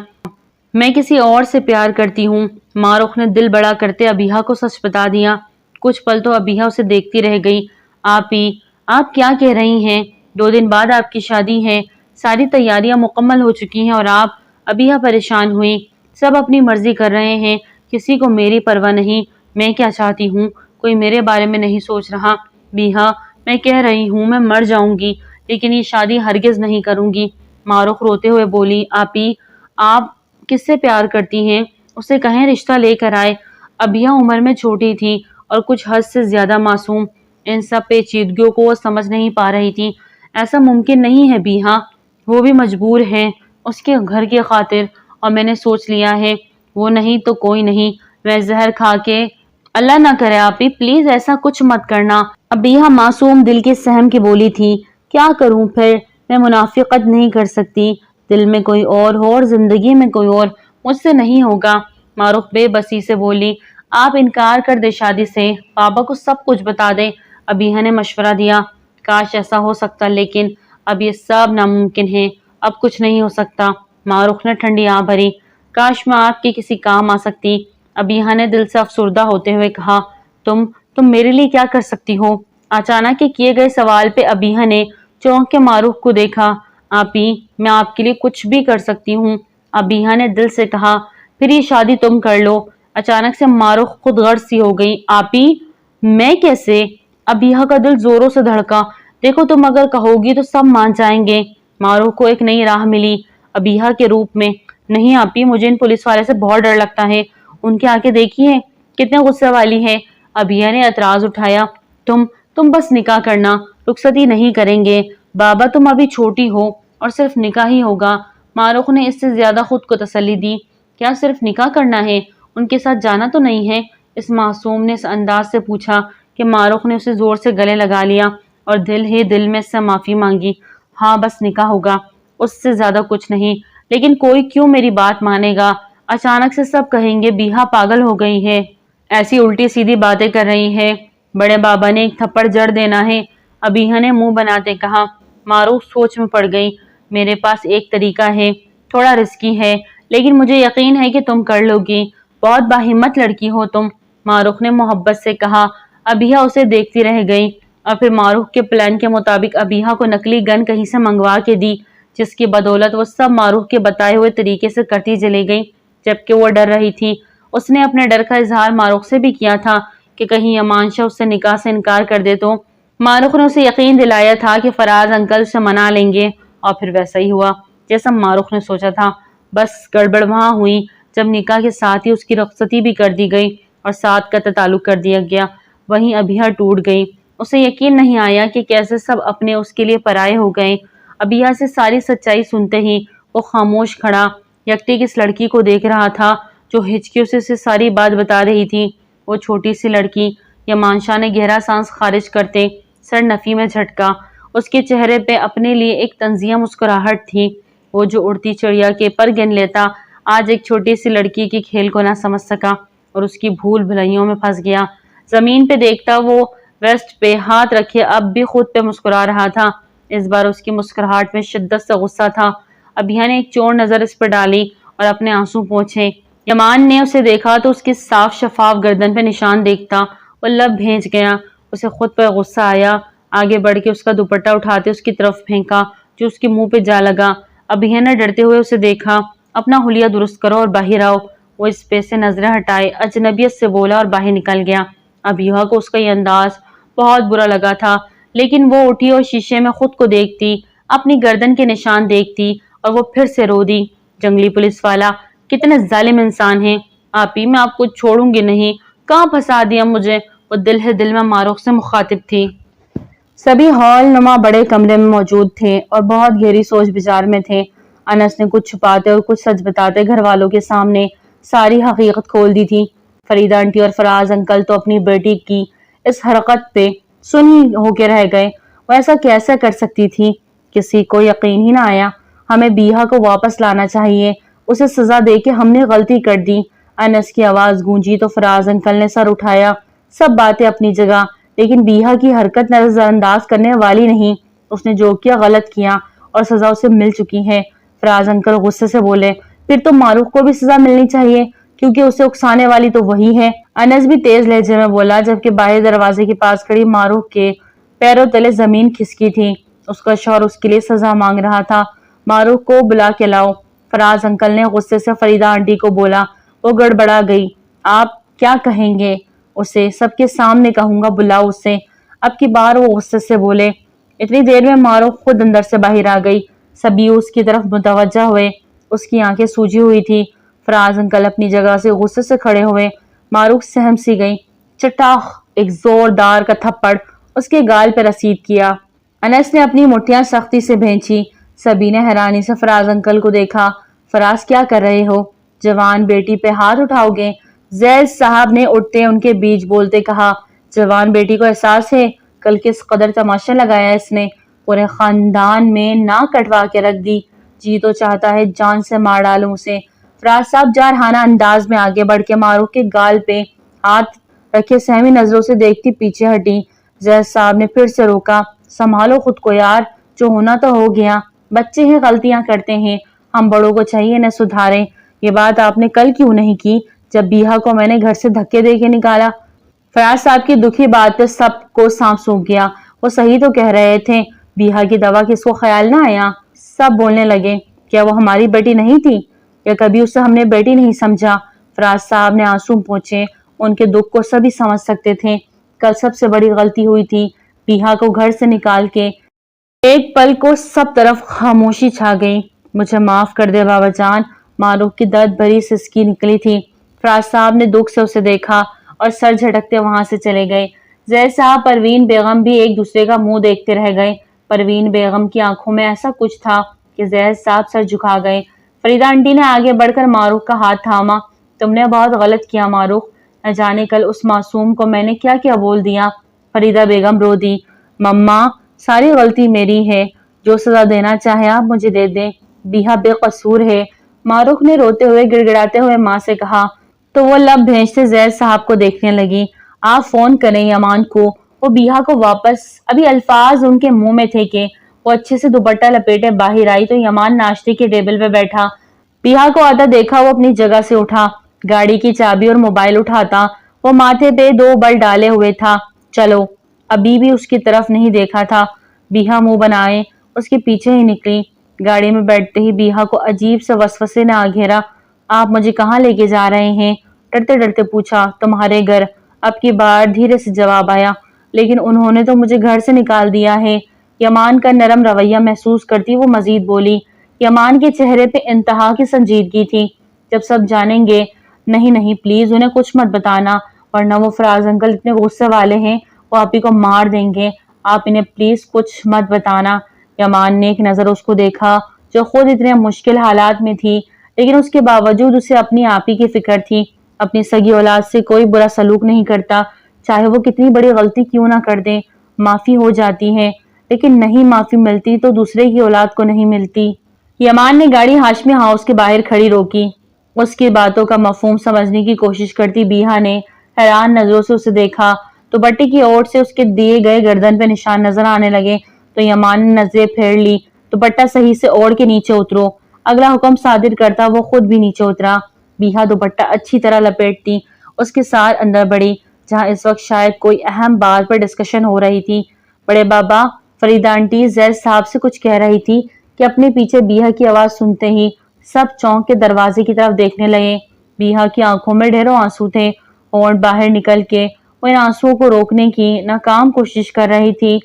میں کسی اور سے پیار کرتی ہوں۔ معروف نے دل بڑا کرتے ابیہ کو سچ بتا دیا۔ کچھ پل تو ابیہ اسے دیکھتی رہ گئی۔ آپی، آپ کیا کہہ رہی ہیں؟ 2 دن بعد آپ کی شادی ہے، ساری تیاریاں مکمل ہو چکی ہیں اور آپ؟ ابیہ پریشان ہوئی۔ سب اپنی مرضی کر رہے ہیں، کسی کو میری پرواہ نہیں۔ میں کیا چاہتی ہوں، کوئی میرے بارے میں نہیں سوچ رہا۔ بیہا، میں کہہ رہی ہوں میں مر جاؤں گی لیکن یہ شادی ہرگز نہیں کروں گی۔ معروف روتے ہوئے بولی۔ آپی، آپ کس سے پیار کرتی ہیں؟ اسے کہیں رشتہ لے کر آئے۔ ابیہ عمر میں چھوٹی تھی اور کچھ حد سے زیادہ معصوم۔ ان سب پیچیدگیوں کو وہ سمجھ نہیں پا رہی تھی۔ ایسا ممکن نہیں ہے بیہا، وہ بھی مجبور ہے اس کے گھر کی خاطر، اور میں نے سوچ لیا ہے وہ نہیں تو کوئی نہیں، میں زہر کھا کے… اللہ نہ کرے آپی، پلیز ایسا کچھ مت کرنا۔ ابیہ معصوم دل کے سہم کی بولی تھی۔ کیا کروں پھر؟ میں منافقت نہیں کر سکتی۔ دل میں کوئی اور ہو اور زندگی میں کوئی اور، مجھ سے نہیں ہوگا۔ معروف بے بسی سے بولی۔ آپ انکار کر دے شادی سے، بابا کو سب کچھ بتا دے۔ ابیہ نے مشورہ دیا۔ کاش ایسا ہو سکتا، لیکن اب یہ سب ناممکن ہے، اب کچھ نہیں ہو سکتا۔ معروف نے ٹھنڈی آہ بھری۔ کاش میں آپ کے کسی کام آ سکتی۔ ابیہ نے دل سے افسردہ ہوتے ہوئے کہا۔ تم میرے لیے کیا کر سکتی ہو؟ اچانک کے کیے گئے سوال پہ ابیہ نے چونک کے معروف کو دیکھا۔ آپی، میں آپ کے لیے کچھ بھی کر سکتی ہوں، ابیہ نے دل سے کہا۔ پھر یہ شادی تم کر لو۔ اچانک سے معروف خود غرض سی ہو گئی۔ آپی، میں کیسے؟ ابیہ کا دل زوروں سے دھڑکا۔ دیکھو، تم اگر کہو گی تو سب مان جائیں گے۔ معروف کو ایک نئی راہ ملی ابیہ کے روپ میں۔ نہیں آپی، مجھے ان پولیس والے سے بہت ڈر لگتا ہے، ان کی آنکھیں دیکھیے کتنے غصے والی ہے۔ ابیہ نے اعتراض اٹھایا۔ تم بس نکاح کرنا، رخصتی نہیں کریں گے۔ بابا، تم ابھی چھوٹی ہو اور صرف نکاح ہی ہوگا۔ معروف نے اس سے زیادہ خود کو تسلی دی۔ کیا صرف نکاح کرنا ہے؟ ان کے ساتھ جانا تو نہیں ہے؟ اس معصوم نے اس انداز سے پوچھا کہ معروف نے اسے زور سے گلے لگا لیا اور دل ہی دل میں اس سے معافی مانگی۔ ہاں، بس نکاح ہوگا، اس سے زیادہ کچھ نہیں۔ لیکن کوئی کیوں میری بات مانے گا؟ اچانک سے سب کہیں گے بیہا پاگل ہو گئی ہے، ایسی الٹی سیدھی باتیں کر رہی ہے، بڑے بابا نے ایک تھپڑ جڑ دینا ہے۔ ابیہ نے منہ بناتے کہا۔ معروف سوچ میں پڑ گئی۔ میرے پاس ایک طریقہ ہے، تھوڑا رسکی ہے، لیکن مجھے یقین ہے کہ تم کر لو گی۔ بہت باہمت لڑکی ہو تم، معروف نے محبت سے کہا۔ ابیہ اسے دیکھتی رہ گئی اور پھر معروف کے پلان کے مطابق ابیہ کو نکلی گن کہیں سے منگوا کے دی، جس کی بدولت وہ سب معروف کے بتائے ہوئے طریقے سے کرتی چلی گئی، جبکہ وہ ڈر رہی تھی۔ اس نے اپنے ڈر کا اظہار معروف سے بھی کیا تھا کہ کہیں یمان شاہ اس سے نکاح سے انکار کر دے تو۔ معروف نے اسے یقین دلایا تھا کہ فراز انکل سے منا لیں گے، اور پھر ویسا ہی ہوا جیسا معروف نے سوچا تھا۔ بس گڑبڑ وہاں ہوئی جب نکاح کے ساتھ ہی اس کی رخصتی بھی کر دی گئی اور ساتھ قطع تعلق کر دیا گیا۔ وہیں ابیہ ٹوٹ گئی۔ اسے یقین نہیں آیا کہ کیسے سب اپنے اس کے لیے پرائے ہو گئے۔ ابیہ سے ساری سچائی سنتے ہی وہ خاموش کھڑا یکٹی کس لڑکی کو دیکھ رہا تھا جو ہچکیوں سے اسے ساری بات بتا رہی تھی۔ وہ چھوٹی سی لڑکی۔ یمان شاہ نے گہرا سانس خارج کرتے سر نفی میں جھٹکا۔ اس کے چہرے پہ اپنے لیے ایک طنزیہ مسکراہٹ تھی۔ وہ جو اڑتی چڑیا کے پر گن لیتا، آج ایک چھوٹی سی لڑکی کے کھیل کو نہ سمجھ سکا اور اس کی بھول بھلائیوں میں پھنس گیا۔ زمین پہ دیکھتا وہ ویسٹ پہ ہاتھ رکھے اب بھی خود پہ مسکرا رہا تھا۔ اس بار اس کی مسکراہٹ میں شدت سے غصہ تھا۔ ابیہ نے ایک چور نظر اس پر ڈالی اور اپنے آنسو پوچھے۔ یمان نے اسے دیکھا تو اس کی صاف شفاف گردن پہ نشان دیکھتا وہ لب بھیج گیا۔ اسے خود پر غصہ آیا۔ آگے بڑھ کے اس کا دوپٹہ اٹھاتے اس کی طرف پھینکا جو اس کے منہ پہ جا لگا۔ ابیہ نے ڈرتے ہوئے اسے دیکھا۔ اپنا حلیہ درست کرو اور باہر آؤ۔ وہ اس پہ سے نظریں ہٹائے اجنبیت سے بولا اور باہر نکل گیا۔ ابیہ کو اس کا یہ انداز بہت برا لگا تھا، لیکن وہ اٹھی اور شیشے میں خود کو دیکھتی، اپنی گردن کے نشان دیکھتی اور وہ پھر سے رو دی۔ جنگلی پولیس والا کتنے ظالم انسان ہیں۔ آپی، میں آپ کو چھوڑوں گی نہیں، کہاں پھنسا دیا مجھے، وہ دل ہی دل میں ماروق سے مخاطب تھی۔ سبھی ہال نما بڑے کمرے میں موجود تھے اور بہت گہری سوچ بچار میں تھے۔ انس نے کچھ چھپاتے اور کچھ سچ بتاتے گھر والوں کے سامنے ساری حقیقت کھول دی تھی۔ فریدہ آنٹی اور فراز انکل تو اپنی بیٹی کی اس حرکت پہ سن ہی ہو کے رہ گئے۔ وہ ایسا کیسے کر سکتی تھی؟ کسی کو یقین ہی نہ آیا۔ ہمیں بیہا کو واپس لانا چاہیے، اسے سزا دے کے ہم نے غلطی کر دی۔ انس کی آواز گونجی تو فراز انکل نے سر اٹھایا۔ سب باتیں اپنی جگہ، لیکن بیہا کی حرکت نظر انداز کرنے والی نہیں۔ اس نے جو کیا غلط کیا اور سزا اسے مل چکی ہے۔ فراز انکل غصے سے بولے، پھر تو معروف کو بھی سزا ملنی چاہیے کیونکہ اسے اکسانے والی تو وہی ہے۔ انس بھی تیز لہجے میں بولا، جبکہ باہر دروازے کے پاس کھڑی معروف کے پیروں تلے زمین کھسکی تھی۔ اس کا شوہر اس کے لیے سزا مانگ رہا تھا۔ معروف کو بلا کے لاؤ، فراز انکل نے غصے سے فریدہ آنٹی کو بولا۔ وہ گڑبڑا گئی۔ آپ کیا کہیں گے اسے؟ سب کے سامنے کہوں گا، بلاؤ اسے۔ اب کی بار وہ غصے سے بولے۔ اتنی دیر میں معروف خود اندر سے باہر آ گئی۔ سبھی اس کی طرف متوجہ ہوئے۔ اس کی آنکھیں سوجی ہوئی تھی۔ فراز انکل اپنی جگہ سے غصے سے کھڑے ہوئے۔ معروف سہم سی گئی۔ چٹاخ! ایک زوردار کا تھپڑ اس کے گال پہ رسید کیا۔ انس نے اپنی مٹھیاں سختی سے بھینچی۔ سبھی نے حیرانی سے فراز انکل کو دیکھا۔ فراز، کیا کر رہے ہو؟ جوان بیٹی پہ ہاتھ اٹھاؤ گے؟ زید صاحب نے اٹھتے ان کے بیچ بولتے کہا۔ جوان بیٹی کو احساس ہے کل کس قدر تماشا لگایا اس نے؟ پورے خاندان میں ناک کٹوا کے رکھ دی۔ جی تو چاہتا ہے جان سے مار ڈالوں اسے۔ فراز صاحب جارحانہ انداز میں آگے بڑھ کے معروف کے گال پہ ہاتھ رکھے سہمی نظروں سے دیکھتی پیچھے ہٹی۔ زید صاحب نے پھر سے روکا۔ سنبھالو خود کو یار، جو ہونا تو ہو گیا۔ بچے ہیں، غلطیاں کرتے ہیں، ہم بڑوں کو چاہیے انہیں سدھاریں۔ یہ بات آپ نے کل کیوں نہیں کی جب بیہا کو میں نے گھر سے دھکے دے کے نکالا؟ فراز صاحب کی دکھی بات پہ سب کو سانپ سونکھ گیا۔ وہ صحیح تو کہہ رہے تھے، بیہا کی دوا کس کو خیال نہ آیا؟ سب بولنے لگے، کیا وہ ہماری بیٹی نہیں تھی؟ یا کبھی اسے ہم نے بیٹی نہیں سمجھا؟ فراز صاحب نے آنسو پوچھے۔ ان کے دکھ کو سبھی سمجھ سکتے تھے۔ کل سب سے بڑی غلطی ہوئی تھی، بیہا کو گھر سے نکال کے۔ ایک پل کو سب طرف خاموشی چھا گئی۔ مجھے معاف کر دے بابا جان، معروف کی درد بھری سسکی نکلی تھی۔ فراز صاحب نے دکھ سے اسے دیکھا اور سر جھٹکتے وہاں سے چلے گئے۔ زید صاحب پروین بیگم بھی ایک دوسرے کا منہ دیکھتے رہ گئے۔ پروین بیگم کی آنکھوں میں ایسا کچھ تھا کہ زید صاحب سر جھکا گئے۔ فریدہ آنٹی نے آگے بڑھ کر معروف کا ہاتھ تھاما۔ تم نے بہت غلط کیا معروف، نہ جانے کل اس معصوم کو میں نے کیا کیا بول دیا۔ فریدہ بیگم رو دی۔ مما، ساری غلطی میری ہے، جو سزا دینا چاہے آپ مجھے دے دیں، بیہا بے قصور ہے۔ معروف نے روتے ہوئے گڑ گڑاتے ہوئے ماں سے کہا تو وہ لب بھینچتے زید صاحب کو دیکھنے لگی۔ آپ فون کریں یمان کو، وہ بیہا کو واپس۔ ابھی الفاظ ان کے منہ میں تھے کہ وہ اچھے سے دوپٹہ لپیٹے باہر آئی تو یمان ناشتے کے ٹیبل پہ بیٹھا۔ بیہا کو آتا دیکھا وہ اپنی جگہ سے اٹھا۔ گاڑی کی چابی اور موبائل اٹھاتا وہ ماتھے پہ 2 بل ڈالے ہوئے تھا۔ چلو، ابھی بھی اس کی طرف نہیں دیکھا تھا۔ بیہا منہ بنائے اس کے پیچھے ہی نکلی۔ گاڑی میں بیٹھتے ہی بیہا کو عجیب سے وسوسے نے آ گھیرا۔ آپ مجھے کہاں لے کے جا رہے ہیں؟ ڈرتے ڈرتے پوچھا۔ تمہارے گھر، اب کی بار دھیرے سے جواب آیا۔ لیکن انہوں نے تو مجھے گھر سے نکال دیا ہے۔ یمان کا نرم رویہ محسوس کرتی وہ مزید بولی۔ یمان کے چہرے پہ انتہا کی سنجیدگی تھی۔ جب سب جانیں گے۔ نہیں نہیں پلیز انہیں کچھ مت بتانا، ورنہ وہ فراز انکل اتنے غصے والے ہیں وہ آپ ہی کو مار دیں گے۔ آپ انہیں پلیز کچھ مت بتانا۔ یمان نے ایک نظر اس کو دیکھا جو خود اتنے مشکل حالات میں تھی، لیکن اس کے باوجود اسے اپنی آپ ہی کی فکر تھی۔ اپنی سگی اولاد سے کوئی برا سلوک نہیں کرتا، چاہے وہ کتنی بڑی غلطی کیوں نہ کر دے۔ معافی ہو جاتی ہے، لیکن نہیں معافی ملتی تو دوسرے کی اولاد کو نہیں ملتی۔ یمان نے گاڑی ہاشمی ہاؤس کے باہر کھڑی روکی۔ اس کی باتوں کا مفہوم سمجھنے کی کوشش کرتی بیہا نے حیران نظروں سے اسے دیکھا۔ دوپٹے کی اوٹ سے اس کے دیے گئے گردن پہ نشان نظر آنے لگے تو یمان نے نظریں پھیر لی۔ دوپٹہ صحیح سے اوڑھ کے نیچے اترو۔ اگلا حکم صادر کرتا وہ خود بھی نیچے اترا۔ بیہا دوپٹہ اچھی طرح لپیٹتی اس کے ساتھ اندر بڑھی، جہاں اس وقت شاید کوئی اہم بات پر ڈسکشن ہو رہی تھی۔ بڑے بابا، فریدہ آنٹی زید صاحب سے کچھ کہہ رہی تھی کہ اپنے پیچھے بیہا کی آواز سنتے ہی سب چونک کے دروازے کی طرف دیکھنے لگے۔ بیہا کی آنکھوں میں ڈھیروں آنسو تھے۔ ہونٹ باہر نکل کے وہ ان آنسوؤں کو روکنے کی ناکام کوشش کر رہی تھی۔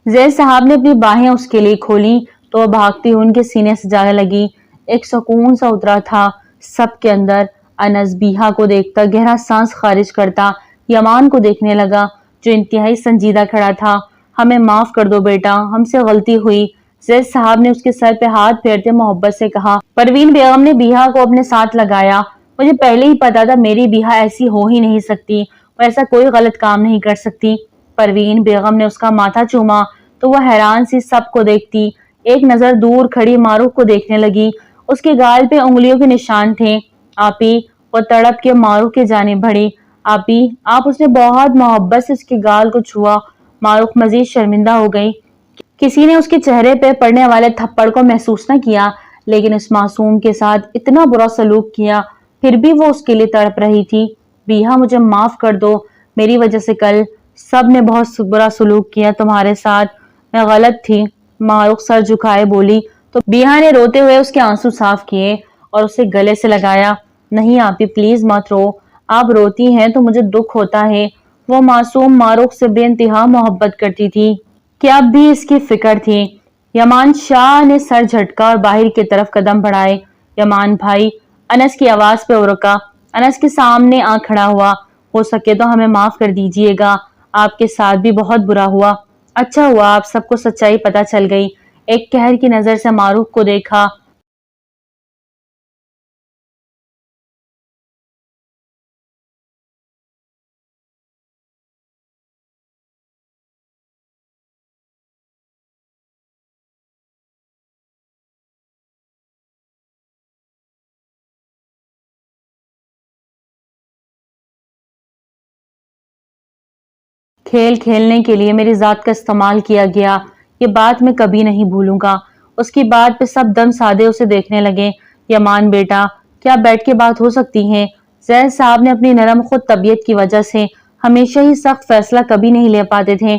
زید صاحب نے اپنی باہیں اس کے لیے کھولی تو وہ بھاگتی ہوئی ان کے سینے سے جانے لگی۔ ایک سکون سا اترا تھا سب کے اندر۔ انس بیہا کو دیکھتا گہرا سانس خارج کرتا یمان کو دیکھنے لگا جو انتہائی سنجیدہ کھڑا تھا۔ ہمیں معاف کر دو بیٹا، ہم سے غلطی ہوئی، زید صاحب نے اس کے سر پہ ہاتھ پھیرتے محبت سے کہا۔ پروین بیگم نے بیہا کو اپنے ساتھ لگایا۔ مجھے پہلے ہی پتا تھا میری بیہا ایسی ہو ہی نہیں سکتی، وہ ایسا کوئی غلط کام نہیں کر سکتی۔ پروین بیگم نے اس کا ماتھا چوما تو وہ حیران سی سب کو دیکھتی، ایک نظر دور کھڑی معروف کو دیکھنے لگی۔ اس کے گال پہ انگلیوں کے نشان تھے۔ آپی، وہ تڑپ کے معروف کی جانب بڑھی۔ آپی، آپ، اس نے بہت محبت سے اس کے گال کو چھوا۔ معروف مزید شرمندہ ہو گئی۔ کسی نے اس کے چہرے پہ پڑنے والے تھپڑ کو محسوس نہ کیا، لیکن اس معصوم کے ساتھ اتنا برا سلوک کیا، پھر بھی وہ اس کے لیے تڑپ رہی تھی۔ بیہا، مجھے معاف کر دو، میری وجہ سے کل سب نے بہت برا سلوک کیا تمہارے ساتھ، میں غلط تھی۔ معروف سر جھکائے بولی تو بیہا نے روتے ہوئے اس کے آنسو صاف کیے اور اسے گلے سے لگایا۔ نہیں آپی، پلیز مت رو، آپ روتی ہیں تو مجھے دکھ ہوتا ہے۔ وہ معصوم معروف سے بے انتہا محبت کرتی تھی کہ اب بھی اس کی فکر تھی۔ یمان شاہ نے سر جھٹکا اور باہر کی طرف قدم بڑھائے۔ یمان بھائی، انس کی آواز پہ وہ رکا۔ انس کے سامنے آ کھڑا ہوا۔ ہو سکے تو ہمیں معاف کر دیجئے گا، آپ کے ساتھ بھی بہت برا ہوا۔ اچھا ہوا آپ سب کو سچائی پتہ چل گئی۔ ایک قہر کی نظر سے معروف کو دیکھا۔ کھیل کھیلنے کے لیے میری ذات کا استعمال کیا گیا، یہ بات میں کبھی نہیں بھولوں گا۔ اس کی بات پہ سب دم سادے اسے دیکھنے لگے۔ یمان بیٹا، کیا بیٹھ کے بات ہو سکتی ہے؟ زید صاحب نے اپنی نرم خود طبیعت کی وجہ سے ہمیشہ ہی سخت فیصلہ کبھی نہیں لے پاتے تھے۔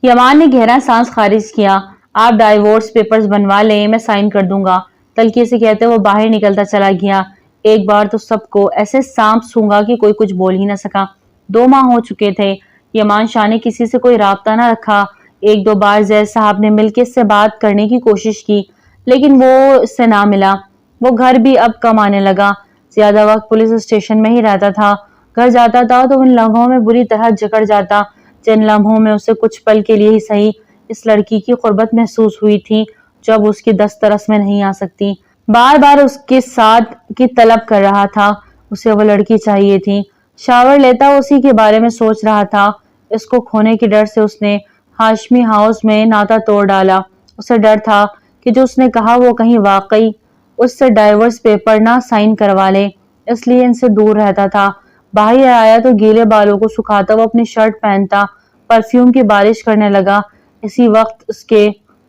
یمان نے گہرا سانس خارج کیا۔ آپ ڈائیورس پیپرز بنوا لیں، میں سائن کر دوں گا، تلخی سے کہتے وہ باہر نکلتا چلا گیا۔ ایک بار تو سب کو ایسے سانپ سونگا کہ کوئی کچھ بول ہی نہ سکا۔ 2 ماہ ہو چکے تھے، یمان شاہ نے کسی سے کوئی رابطہ نہ رکھا۔ 1-2 بار زید صاحب نے مل کے اس سے بات کرنے کی کوشش کی، لیکن وہ اس سے نہ ملا۔ وہ گھر بھی اب کم آنے لگا، زیادہ وقت پولیس اسٹیشن میں ہی رہتا تھا۔ گھر جاتا تھا تو ان لمحوں میں بری طرح جکڑ جاتا جن لمحوں میں اسے کچھ پل کے لیے ہی صحیح اس لڑکی کی قربت محسوس ہوئی تھی جو اب اس کی دست رس میں نہیں آ سکتی۔ بار بار اس کے ساتھ کی طلب کر رہا تھا، اسے وہ لڑکی چاہیے تھی۔ شاور لیتا وہ اسی کے بارے میں سوچ رہا تھا۔ اس کو کھونے کے ڈر سے اس نے ہاشمی ہاؤس میں ناتا توڑ ڈالا۔ اسے ڈر تھا کہ جو اس نے کہا وہ کہیں واقعی اس سے ڈائیورس پیپر نہ سائن کروا لے، اس لیے ان سے دور رہتا تھا۔ باہر آیا تو گیلے بالوں کو سکھاتا وہ اپنی شرٹ پہنتا، پرفیوم کی بارش کرنے لگا۔ اسی وقت اس کے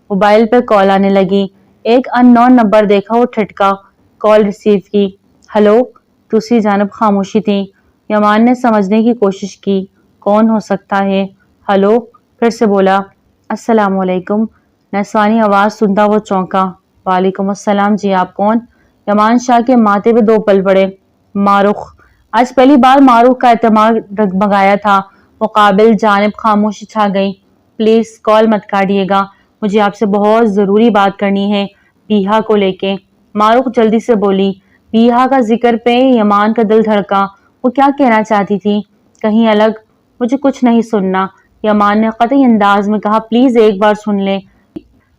موبائل پر کال آنے لگی۔ ایک ان نون نمبر دیکھا، وہ ٹھٹکا، کال ریسیو کی۔ ہلو؟ دوسری جانب خاموشی تھی۔ یمان نے سمجھنے کی کوشش کی، کون ہو سکتا ہے؟ ہلو؟ پھر سے بولا۔ السلام علیکم۔ نسوانی آواز سنتا وہ چونکا۔ وعلیکم السلام، جی آپ کون؟ یمان شاہ کے ماتھے پہ 2 پل پڑے۔ معروف۔ آج پہلی بار معروف کا اعتماد ڈگمگایا تھا۔ مقابل جانب خاموشی چھا گئی۔ پلیز کال مت کاٹیے گا، مجھے آپ سے بہت ضروری بات کرنی ہے، بیہا کو لے کے۔ معروف جلدی سے بولی۔ بیہا کا ذکر پہ یمان کا دل دھڑکا۔ وہ کیا کہنا چاہتی تھی؟ کہیں الگ؟ مجھے کچھ نہیں سننا، یمان نے قطعی انداز میں کہا۔ پلیز ایک بار سن لیں،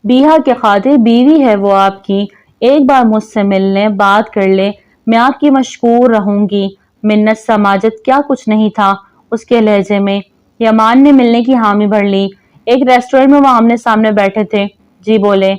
بیہا کے خاطر، بیوی ہے وہ آپ کی، ایک بار مجھ سے مل لیں، بات کر لیں، میں آپ کی مشکور رہوں گی۔ منت سماجت کیا کچھ نہیں تھا اس کے لہجے میں۔ یمان نے ملنے کی حامی بھر لی۔ ایک ریسٹورنٹ میں وہ آمنے سامنے بیٹھے تھے۔ جی بولے۔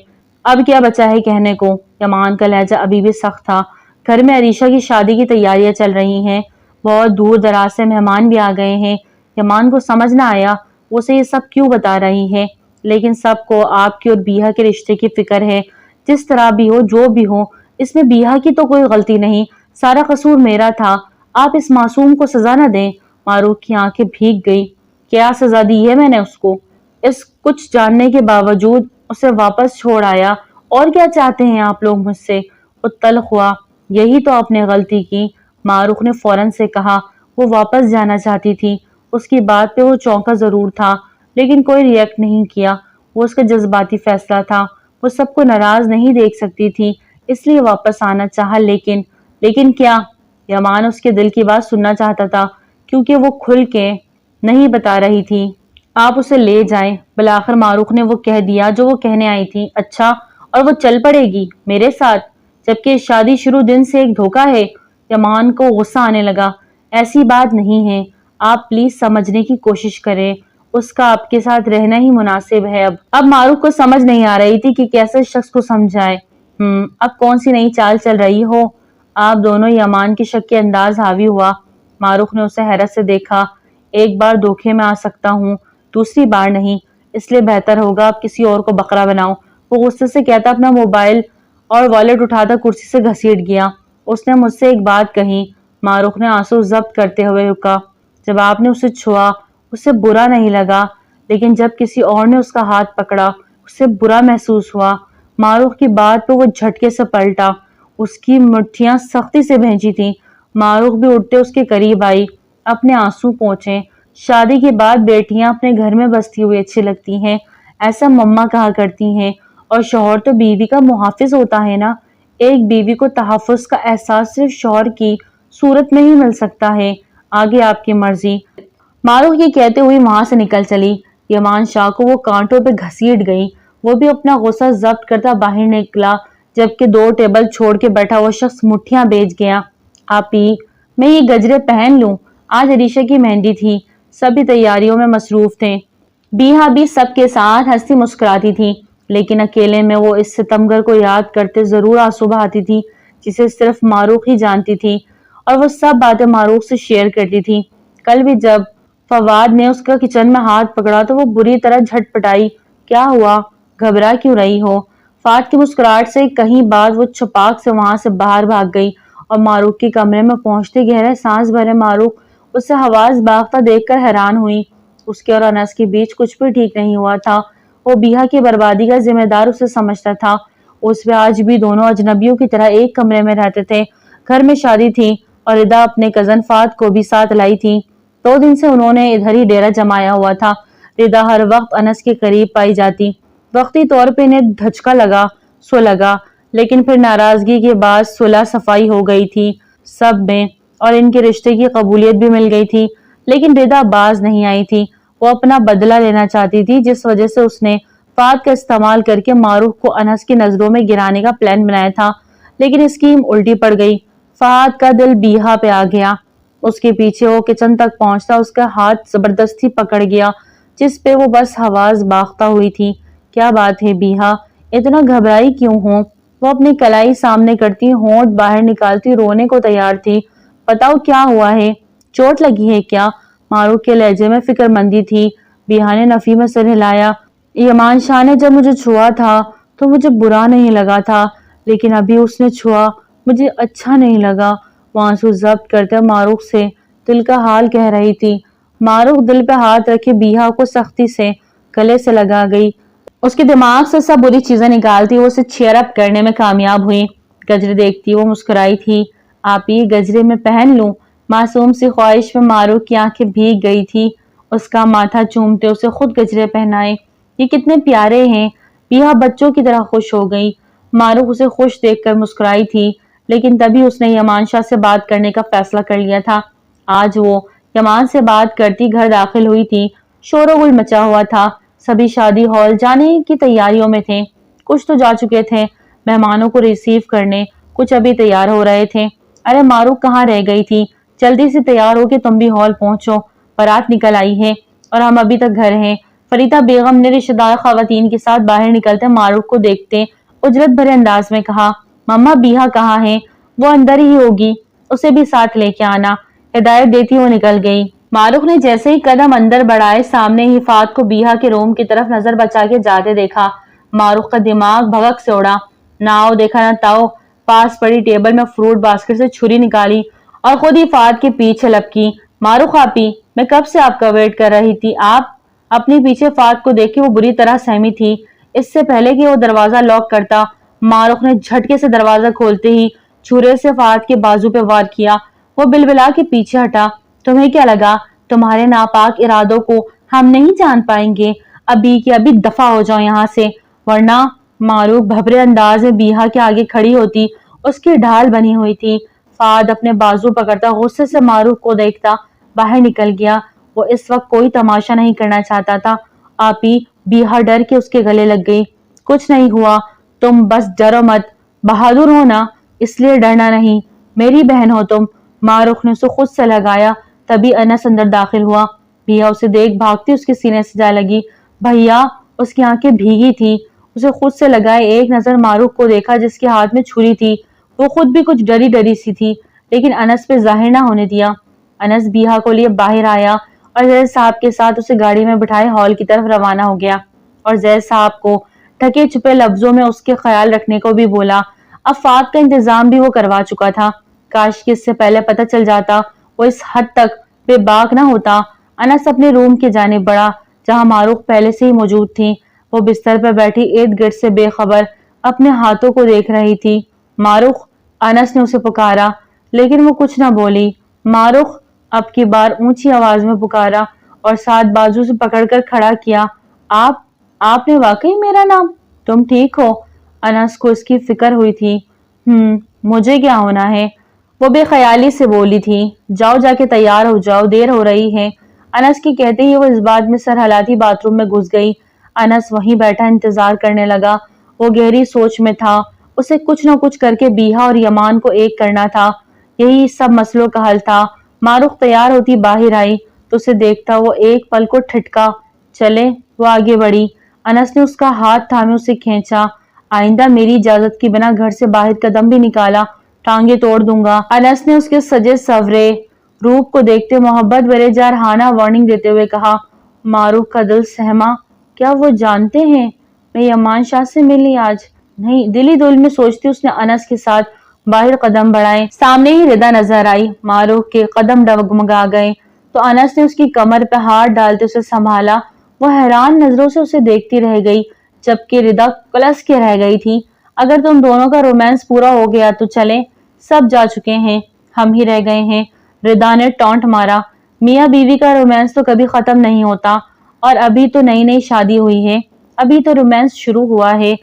اب کیا بچا ہے کہنے کو؟ یمان کا لہجہ ابھی بھی سخت تھا۔ گھر میں عریشہ کی شادی کی تیاریاں چل رہی ہیں، بہت دور دراز سے مہمان بھی آ گئے ہیں۔ یمان کو سمجھ نہ آیا وہ اسے یہ سب کیوں بتا رہی ہے، لیکن سب کو آپ کی اور بیہا کے رشتے کی فکر ہے۔ جس طرح بھی ہو، جو بھی ہو، اس میں بیہا کی تو کوئی غلطی نہیں، سارا قصور میرا تھا۔ آپ اس معصوم کو سزا نہ دیں۔ معروف کی آنکھیں بھیگ گئی۔ کیا سزا دی ہے میں نے اس کو؟ اس کچھ جاننے کے باوجود اسے واپس چھوڑ آیا۔ اور کیا چاہتے ہیں آپ لوگ مجھ سے؟ وہ تلخ ہوا۔ یہی تو آپ نے غلطی کی، معروف نے فوراً سے کہا۔ وہ واپس جانا چاہتی تھی۔ اس کی بات پہ وہ چونکا ضرور تھا، لیکن کوئی ری ایکٹ نہیں کیا۔ وہ اس کا جذباتی فیصلہ تھا، وہ سب کو ناراض نہیں دیکھ سکتی تھی، اس لیے واپس آنا چاہا۔ لیکن کیا؟ یمان اس کے دل کی بات سننا چاہتا تھا۔ کیونکہ وہ کھل کے نہیں بتا رہی تھی۔ آپ اسے لے جائیں۔ بالآخر معروف نے وہ کہہ دیا جو وہ کہنے آئی تھی۔ اچھا، اور وہ چل پڑے گی میرے ساتھ، جبکہ شادی شروع دن سے ایک دھوکہ ہے؟ یمان کو غصہ آنے لگا۔ ایسی بات نہیں ہے، آپ پلیز سمجھنے کی کوشش کریں، اس کا آپ کے ساتھ رہنا ہی مناسب ہے۔ اب معروف کو سمجھ نہیں آ رہی تھی کہ کیسے شخص کو سمجھائے۔ اب کون سی نئی چال چل رہی ہو؟ آپ دونوں یمان کے شک کے انداز حاوی ہوا۔ معروف نے اسے حیرت سے دیکھا۔ ایک بار دھوکے میں آ سکتا ہوں، دوسری بار نہیں، اس لیے بہتر ہوگا آپ کسی اور کو بکرا بناؤ۔ وہ غصے سے کہتا اپنا موبائل اور والیٹ اٹھاتا کرسی سے گھسیٹ گیا۔ اس نے مجھ سے ایک بات کہی۔ معروف نے آنسو ضبط کرتے ہوئے رکا۔ جب آپ نے اسے چھوا اسے برا نہیں لگا، لیکن جب کسی اور نے اس کا ہاتھ پکڑا اسے برا محسوس ہوا۔ معروف کی بات پہ وہ جھٹکے سے پلٹا۔ اس کی مٹھیاں سختی سے بھینچی تھیں۔ معروف بھی اٹھتے اس کے قریب آئی، اپنے آنسو پوچھے۔ شادی کے بعد بیٹیاں اپنے گھر میں بستی ہوئی اچھی لگتی ہیں، ایسا مما کہا کرتی ہیں، اور شوہر تو بیوی کا محافظ ہوتا ہے نا۔ ایک بیوی کو تحفظ کا احساس صرف شوہر کی صورت میں ہی مل سکتا ہے، آگے آپ کی مرضی۔ معروف یہ کہتے ہوئی وہاں سے نکل چلی۔ یمان شاہ کو وہ کانٹوں پہ گھسیٹ گئی۔ وہ بھی اپنا غصہ ضبط کرتا باہر نکلا، جبکہ 2 ٹیبل چھوڑ کے بیٹھا وہ شخص مٹھیاں بیچ گیا۔ آپی، میں یہ گجرے پہن لوں؟ آج عریشہ کی مہندی تھی، سبھی تیاریوں میں مصروف تھے۔ بیہا بھی سب کے ساتھ ہنسی مسکراتی تھی، لیکن اکیلے میں وہ اس ستمگر کو یاد کرتے ضرور آنسو بہاتی تھی جسے صرف معروف ہی جانتی تھی، اور وہ سب باتیں معروف سے شیئر کرتی تھی۔ کل بھی جب فواد نے اس کا کچن میں ہاتھ پکڑا تو وہ بری طرح جھٹ پٹائی۔ کیا ہوا؟ گھبرا کیوں رہی ہو؟ فواد کی مسکراہٹ سے کہیں بعد وہ چھپاک سے وہاں سے باہر بھاگ گئی، اور معروف کے کمرے میں پہنچتے گہرے سانس بھرے معروف اسے حواس باختہ دیکھ کر حیران ہوئی۔ اس کے اور انس کے بیچ کچھ بھی ٹھیک نہیں ہوا تھا۔ وہ بیہا کی بربادی کا ذمہ دار اسے سمجھتا تھا۔ اس میں آج بھی دونوں اجنبیوں کی طرح ایک کمرے میں رہتے تھے۔ گھر میں شادی تھی اور ردا اپنے کزن فہد کو بھی ساتھ لائی تھی۔ 2 دن سے انہوں نے ادھر ہی ڈیرا جمایا ہوا تھا۔ ردا ہر وقت انس کے قریب پائی جاتی۔ وقتی طور پہ انہیں دھچکا لگا، لیکن پھر ناراضگی کے بعد صلح صفائی ہو گئی تھی سب میں، اور ان کے رشتے کی قبولیت بھی مل گئی تھی۔ لیکن ردا باز نہیں آئی تھی۔ وہ اپنا بدلہ لینا چاہتی تھی، جس وجہ سے اس نے فہد کا استعمال کر کے معروف کو انس کی نظروں میں گرانے کا پلان بنایا تھا، لیکن اسکیم الٹی پڑ گئی۔ فہد کا دل بیہا پہ آ گیا۔ اس کے پیچھے وہ کچن تک پہنچتا اس کا ہاتھ زبردستی پکڑ گیا، جس پہ وہ بس حواس باختہ ہوئی تھی۔ کیا بات ہے بیہا، اتنا گھبرائی کیوں ہو؟ وہ اپنی کلائی سامنے کرتی، ہونٹ باہر نکالتی رونے کو تیار تھی۔ بتاؤ کیا ہوا ہے؟ چوٹ لگی ہے کیا؟ معروف کے لہجے میں فکر مندی تھی۔ بیہا نے نفی میں سر ہلایا۔ یمان شاہ نے جب مجھے چھوا تھا تو مجھے برا نہیں لگا تھا، لیکن ابھی اس نے چھوا مجھے اچھا نہیں لگا۔ وہ آنسو ضبط کرتے معروف سے دل کا حال کہہ رہی تھی۔ معروف دل پہ ہاتھ رکھے بیہا کو سختی سے گلے سے لگا گئی۔ اس کے دماغ سے سب بری چیزیں نکالتی وہ اسے چیئر اپ کرنے میں کامیاب ہوئی۔ گجرے دیکھتی وہ مسکرائی تھی۔ آپ یہ گجرے میں پہن لوں؟ معصوم سی خواہش میں معروف کی آنکھیں بھیگ گئی تھی۔ اس کا ماتھا چومتے اسے خود گجرے پہنائے۔ یہ کتنے پیارے ہیں۔ بیہا بچوں کی طرح خوش ہو گئی۔ معروف اسے خوش دیکھ کر مسکرائی تھی، لیکن تبھی اس نے یمان شاہ سے بات کرنے کا فیصلہ کر لیا تھا۔ آج وہ یمان سے بات کرتی گھر داخل ہوئی تھی۔ شور و غل مچا ہوا تھا۔ سبھی شادی ہال جانے کی تیاریوں میں تھے۔ کچھ تو جا چکے تھے مہمانوں کو ریسیو کرنے، کچھ ابھی تیار ہو رہے تھے۔ ارے معروف کہاں رہ گئی تھی؟ جلدی سے تیار ہو کے تم بھی ہال پہنچو، بارات نکل آئی ہے اور ہم ابھی تک گھر ہیں۔ فریدہ بیگم نے رشتہ دار خواتین کے ساتھ باہر نکلتے معروف کو دیکھتے اجرت بھرے انداز میں کہا، مما بیہا کہاں ہے؟ وہ اندر ہی ہوگی، اسے بھی ساتھ لے کے آنا۔ ہدایت دیتی وہ نکل گئی۔ معروف نے جیسے ہی قدم اندر بڑھائے سامنے ہی فہد کو بیہا کے روم کی طرف نظر بچا کے جاتے دیکھا۔ معروف کا دماغ بھگک سے اڑا۔ نہ آؤ دیکھا نہ تاؤ، پاس پڑی ٹیبل میں فروٹ باسکٹ سے چھری نکالی اور خود ہی فہد کے پیچھے لپکی۔ معروف آپی، میں کب سے آپ کا ویٹ کر رہی تھی۔ آپ اپنے پیچھے فہد کو دیکھ کے وہ بری طرح سہمی تھی۔ اس سے پہلے کہ وہ دروازہ لاک کرتا، معروف نے جھٹکے سے دروازہ کھولتے ہی چھرے سے فہد کے بازو پہ وار کیا۔ وہ بلبلا کے پیچھے ہٹا۔ تمہیں کیا لگا تمہارے ناپاک ارادوں کو ہم نہیں جان پائیں گے؟ ابھی کہ ابھی دفع ہو جاؤ یہاں سے، ورنہ۔ معروف بھبرے انداز میں بیہا کے آگے کھڑی ہوتی، اس کی ڈھال بنی ہوئی تھی۔ فہد اپنے بازو پکڑتا غصے سے معروف کو دیکھتا۔ باہر نکل گیا۔ وہ اس وقت کوئی تماشا نہیں کرنا چاہتا تھا۔ آپی بیہا ڈر کے اس کے گلے لگ گئی۔ کچھ نہیں ہوا، تم بس ڈرو مت، بہادر ہو نا، اس لیے ڈرنا نہیں، میری بہن ہو تم۔ معروف نے اسے خود سے لگایا۔ تبھی انس اندر داخل ہوا۔ بیہا اسے دیکھ بھاگتی اس کے سینے سے جا لگی۔ بھیا، اس کی آنکھیں بھیگی تھی۔ اسے خود سے لگائے ایک نظر معروف کو دیکھا جس کے ہاتھ میں چھری تھی۔ وہ خود بھی کچھ ڈری ڈری سی تھی، لیکن انس پہ ظاہر نہ ہونے دیا۔ انس بیہا کو لیے باہر آیا اور زید صاحب کے ساتھ اسے گاڑی میں بٹھائے ہال کی طرف روانہ ہو گیا، اور زید صاحب کو ٹھکے چھپے لفظوں میں اس کے خیال رکھنے کو بھی بولا۔ افات کا انتظام بھی وہ کروا چکا تھا۔ کاش کہ اس سے پہلے پتہ چل جاتا، وہ اس حد تک بے باک نہ ہوتا۔ انس اپنے روم کی جانب بڑھا جہاں معروف پہلے سے ہی موجود تھی۔ وہ بستر پر بیٹھی ارد گرد سے بے خبر اپنے ہاتھوں کو دیکھ رہی تھی۔ معروف، انس نے اسے پکارا، لیکن وہ کچھ نہ بولی۔ معروف اب کی بار اونچی آواز میں پکارا اور ساتھ بازو سے پکڑ کر کھڑا کیا۔ آپ نے واقعی میرا نام؟ تم ٹھیک ہو؟ انس کو اس کی فکر ہوئی تھی۔ مجھے کیا ہونا ہے؟ وہ بے خیالی سے بولی تھی۔ جاؤ جا کے تیار ہو جاؤ، دیر ہو رہی ہے۔ انس کی کہتے ہی وہ اس بات میں سرحلاتی باتھ روم میں گھس گئی۔ انس وہیں بیٹھا انتظار کرنے لگا۔ وہ گہری سوچ میں تھا۔ اسے کچھ نہ کچھ کر کے بیہا اور یمان کو ایک کرنا تھا۔ یہی سب مسئلوں کا حل تھا۔ معروف تیار ہوتی باہر آئی تو اسے دیکھتا وہ ایک پل کو ٹھٹکا۔ چلے، وہ آگے بڑھی۔ انس نے اس کا ہاتھ تھامے اسے کھینچا۔ آئندہ میری اجازت کے بنا گھر سے باہر قدم بھی نکالا، ٹانگیں توڑ دوں گا۔ انس نے اس کے سجے سورے روپ کو دیکھتے محبت بھرے جارحانہ وارننگ دیتے ہوئے کہا۔ معروف کا دل سہما۔ کیا وہ جانتے ہیں میں یمان شاہ سے ملی آج؟ نہیں، دلی دل میں سوچتی اس نے انس کے ساتھ باہر قدم بڑھائے۔ سامنے ہی ردا نظر آئی۔ معروف کے قدم ڈگمگا گئے تو انس نے اس کی کمر پہ ہاتھ ڈالتے اسے سنبھالا۔ وہ حیران نظروں سے اسے دیکھتی رہ گئی، جبکہ ردا کلس کے رہ گئی تھی۔ اگر تم دونوں کا رومانس پورا ہو گیا تو چلیں، سب جا چکے ہیں، ہم ہی رہ گئے ہیں۔ ردا نے ٹونٹ مارا۔ میاں بیوی کا رومانس تو کبھی ختم نہیں ہوتا، اور ابھی تو نئی نئی شادی ہوئی ہے، ابھی تو رومانس شروع ہوا ہے۔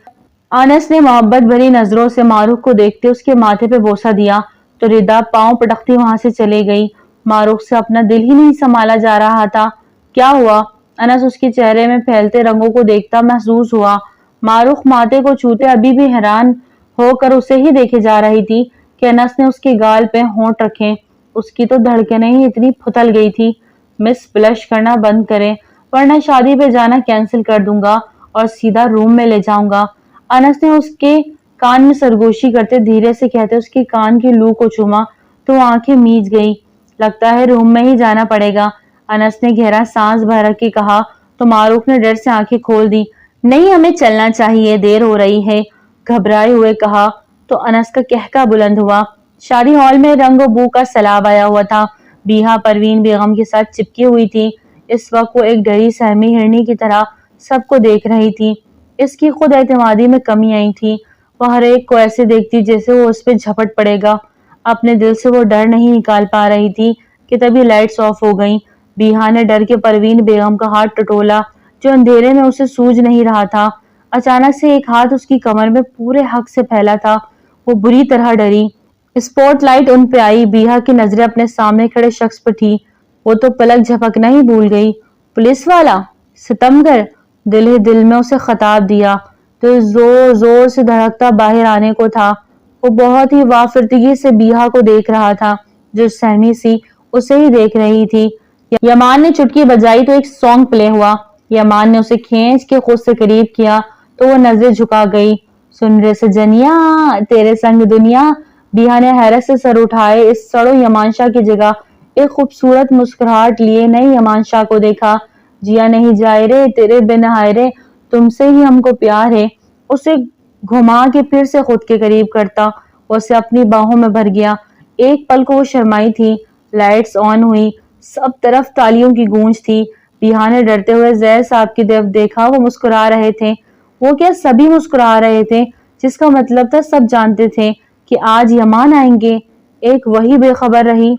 انس نے محبت بھری نظروں سے معروف کو دیکھتے اس کے ماتھے پہ بوسہ دیا تو ردا پاؤں پٹکتی وہاں سے چلے گئی۔ معروف سے اپنا دل ہی نہیں سنبھالا جا رہا تھا۔ کیا ہوا؟ انس اس کے چہرے میں پھیلتے رنگوں کو دیکھتا محظوظ ہوا۔ معروف ماتھے کو چھوتے ابھی بھی حیران ہو کر اسے ہی دیکھے جا رہی تھی کہ انس نے اس کے گال پہ ہونٹ رکھے۔ اس کی تو دھڑکنیں ہی اتنی پھتل گئی تھی۔ مس بلش کرنا بند کریں، ورنہ شادی پہ جانا کینسل کر دوں گا اور سیدھا روم میں لے جاؤں گا۔ انس نے اس کے کان میں سرگوشی کرتے دھیرے سے کہتے اس کے کان کی لو کو چوما تو آنکھیں میج گئی۔ لگتا ہے روم میں ہی جانا پڑے گا، انس نے گہرا سانس بھر کے کہا تو معروف نے ڈر سے آنکھیں کھول دی۔ نہیں، ہمیں چلنا چاہیے، دیر ہو رہی ہے، گھبرائے ہوئے کہا تو انس کا کہکا بلند ہوا۔ شادی ہال میں رنگ و بو کا سیلاب آیا ہوا تھا۔ بیہا پروین بیگم کے ساتھ چپکی ہوئی تھی۔ اس وقت وہ ایک ڈری سہمی ہرنی کی طرح سب کو دیکھ رہی تھی۔ اس کی خود اعتمادی میں کمی آئی تھی۔ وہ ہر ایک کو ایسے دیکھتی جیسے وہ اس پہ جھپٹ پڑے گا۔ اپنے دل سے وہ ڈر نہیں نکال پا رہی تھی کہ تبھی لائٹس آف ہو گئیں۔ بیہا نے ڈر کے پروین بیگم کا ہاتھ ٹٹولا جو اندھیرے میں اسے سوجھ نہیں رہا تھا۔ اچانک سے ایک ہاتھ اس کی کمر میں پورے حق سے پھیلا تھا۔ وہ بری طرح ڈری۔ اسپوٹ لائٹ ان پہ آئی۔ بیہا کی نظریں اپنے سامنے کھڑے شخص پر تھی۔ وہ تو پلک جھپکنا ہی بھول گئی۔ پولیس والا؟ ستمگر؟ دل ہی دل میں اسے خطاب دیا۔ دل زور زور سے دھڑکتا باہر آنے کو تھا۔ وہ بہت ہی وافرتگی سے بیہا کو دیکھ رہا تھا جو سہمی سی اسے ہی دیکھ رہی تھی۔ یمان نے چٹکی بجائی تو ایک سانگ پلے ہوا۔ یمان نے اسے کھینچ کے خود سے قریب کیا تو وہ نظریں جھکا گئی۔ سن رے سجنیا، تیرے سنگ دنیا۔ بیہا نے حیرت سے سر اٹھائے اس سڑو یمان شاہ کی جگہ ایک خوبصورت مسکراہٹ لیے نئے یمان شاہ کو دیکھا۔ جیا نہیں جائے رے تیرے بن ہائے رے، تم سے ہی ہم کو پیار ہے۔ اسے گھما کے پھر سے خود کے قریب کرتا وہ اسے اپنی باہوں میں بھر گیا۔ ایک پل کو وہ شرمائی تھی۔ لائٹس آن ہوئی، سب طرف تالیوں کی گونج تھی۔ بیہا نے ڈرتے ہوئے زید صاحب کی طرف دیکھا، وہ مسکرا رہے تھے۔ وہ کیا سبھی مسکرا رہے تھے، جس کا مطلب تھا سب جانتے تھے کہ آج یمان آئیں گے۔ ایک وہی بے خبر رہی۔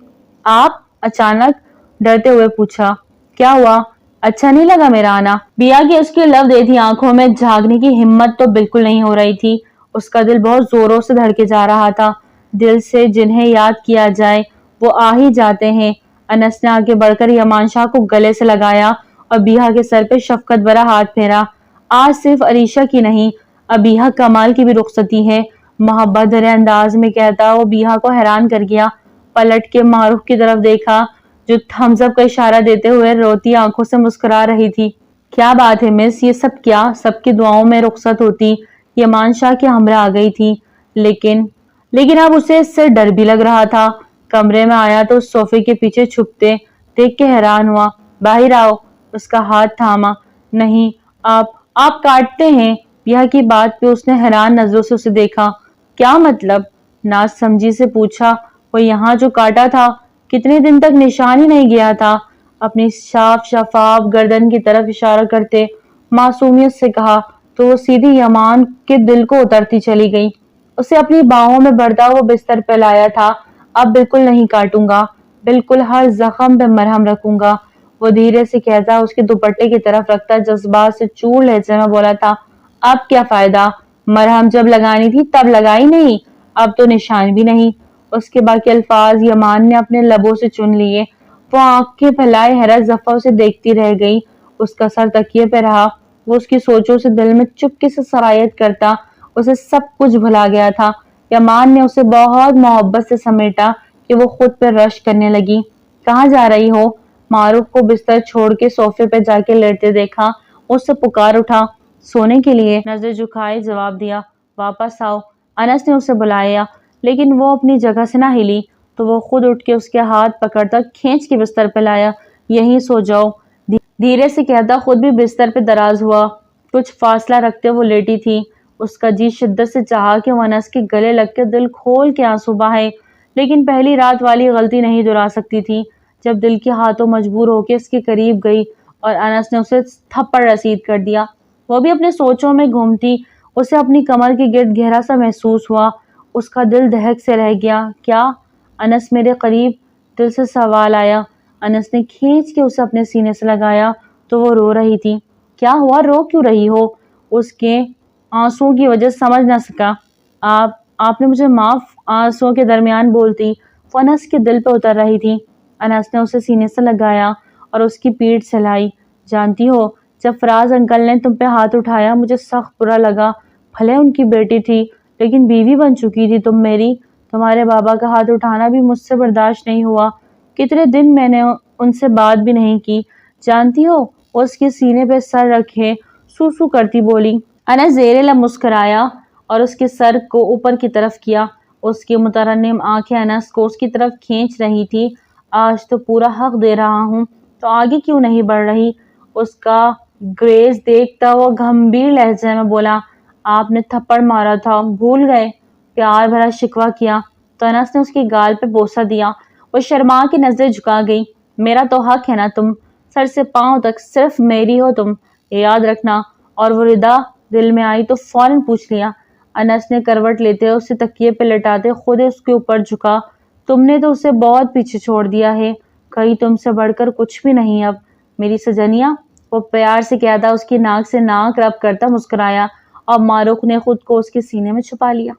آپ؟ اچانک ڈرتے ہوئے پوچھا۔ کیا ہوا؟ اچھا نہیں لگا میرا آنا؟ بیہا کی اس کی لب دیتی آنکھوں میں جھانکنے کی ہمت تو بالکل نہیں ہو رہی تھی۔ اس کا دل بہت زوروں سے دھڑکے جا رہا تھا۔ دل سے جنہیں یاد کیا جائے وہ آ ہی جاتے ہیں۔ انس نے آگے بڑھ کر یمان شاہ کو گلے سے لگایا اور بیہا کے سر پہ شفقت بھرا ہاتھ پھیرا۔ آج صرف عریشہ کی نہیں، ابیہا کمال کی بھی رخصتی ہے، محبت بھرے انداز میں کہتا وہ بیہا کو حیران کر گیا۔ پلٹ کے معروف کی طرف دیکھا جو تھمز اپ کا اشارہ دیتے ہوئے روتی آنکھوں سے مسکرا رہی تھی۔ کیا بات ہے مس، یہ سب کیا؟ سب کی دعاؤں میں رخصت ہوتی، یمان شاہ کے ہمراہ آ گئی تھی، لیکن اب اسے اس سے ڈر بھی لگ رہا تھا۔ کمرے میں آیا تو اس صوفے کے پیچھے چھپتے دیکھ کے حیران ہوا۔ باہر آؤ، اس کا ہاتھ تھاما۔ نہیں، آپ کاٹتے ہیں؟ بیہا کی بات پہ اس نے حیران نظروں سے اسے دیکھا۔ کیا مطلب؟ ناز سمجھی سے پوچھا۔ وہ یہاں جو کاٹا تھا کتنے دن تک نشان ہی نہیں گیا تھا۔ اپنی صاف شفاف گردن کی طرف اشارہ کرتے معصومیت سے کہا تو وہ سیدھی یمان کے دل کو اترتی چلی گئی۔ اسے اپنی باہوں میں بڑھتا وہ بستر پہ لایا تھا۔ اب بالکل نہیں کاٹوں گا، بالکل ہر زخم پہ مرہم رکھوں گا، وہ دھیرے سے کہتا اس کے دوپٹے کی طرف رکھتا جذبات سے چور لہجے میں بولا تھا۔ اب کیا فائدہ؟ مرہم جب لگانی تھی تب لگائی نہیں، اب تو نشان بھی نہیں۔ اس کے باقی الفاظ یمان نے اپنے لبوں سے چن لیے۔ وہ آنکھیں پھیلائے حیرت زفہ اسے دیکھتی رہ گئی۔ اس کا سر تکیے پہ رہا، وہ اس کی سوچوں سے دل میں چپکے سے سرایت کرتا اسے سب کچھ بھلا گیا تھا۔ یمان نے اسے بہت محبت سے سمیٹا کہ وہ خود پہ رشک کرنے لگی۔ کہاں جا رہی ہو؟ معروف کو بستر چھوڑ کے صوفے پہ جا کے لیٹتے دیکھا اس سے پکار اٹھا۔ سونے کے لیے، نظر جھکائے جواب دیا۔ واپس آؤ، انس نے اسے بلایا، لیکن وہ اپنی جگہ سے نہ ہلی تو وہ خود اٹھ کے اس کے ہاتھ پکڑتا کھینچ کے بستر پہ لایا۔ یہیں سو جاؤ، دھیرے سے کہتا خود بھی بستر پہ دراز ہوا۔ کچھ فاصلہ رکھتے وہ لیٹی تھی۔ اس کا جی شدت سے چاہا کہ وہ انس کے گلے لگ کے دل کھول کے آنسو بہائے، لیکن پہلی رات والی غلطی نہیں دہرا سکتی تھی۔ جب دل کے ہاتھوں مجبور ہو کے اس کے قریب گئی اور انس نے اسے تھپڑ رسید کر دیا، وہ بھی اپنے سوچوں میں گھومتی۔ اسے اپنی کمر کے گرد گہرا سا محسوس ہوا، اس کا دل دہک سے رہ گیا۔ کیا انس میرے قریب؟ دل سے سوال آیا۔ انس نے کھینچ کے اسے اپنے سینے سے لگایا تو وہ رو رہی تھی۔ کیا ہوا؟ رو کیوں رہی ہو؟ اس کے آنسوؤں کی وجہ سمجھ نہ سکا۔ آپ نے مجھے معاف، آنسوؤں کے درمیان بولتی وہ انس کے دل پہ اتر رہی تھی۔ انس نے اسے سینے سے لگایا اور اس کی پیٹھ سہلائی۔ جانتی ہو، جب فراز انکل نے تم پہ ہاتھ اٹھایا مجھے سخت برا لگا۔ بھلے ان کی بیٹی تھی لیکن بیوی بن چکی تھی تم میری۔ تمہارے بابا کا ہاتھ اٹھانا بھی مجھ سے برداشت نہیں ہوا۔ کتنے دن میں نے ان سے بات بھی نہیں کی۔ جانتی ہو، وہ اس کے سینے پہ سر رکھے سو سو کرتی بولی۔ انس زیر لب مسکرایا اور اس کے سر کو اوپر کی طرف کیا۔ اس کی مترنم آنکھیں انس کو اس کی طرف کھینچ رہی تھی۔ آج تو پورا حق دے رہا ہوں تو آگے کیوں نہیں بڑھ رہی؟ اس کا گریز دیکھتا وہ گمبھیر لہجے میں بولا۔ آپ نے تھپڑ مارا تھا، بھول گئے؟ پیار بھرا شکوہ کیا تو انس نے اس کی گال پہ بوسہ دیا۔ وہ شرما کے نظریں جھکا گئی۔ میرا تو حق ہے نا، تم سر سے پاؤں تک صرف میری ہو تم، یہ یاد رکھنا۔ اور وہ ردا دل میں آئی تو فوراً پوچھ لیا۔ انس نے کروٹ لیتے اسے تکیے پہ لٹاتے خود اس کے اوپر جھکا۔ تم نے تو اسے بہت پیچھے چھوڑ دیا ہے، کہیں تم سے بڑھ کر کچھ بھی نہیں اب میری سجنیا، وہ پیار سے کہتا اس کی ناک سے ناک رب کرتا مسکرایا اور معروف نے خود کو اس کے سینے میں چھپا لیا۔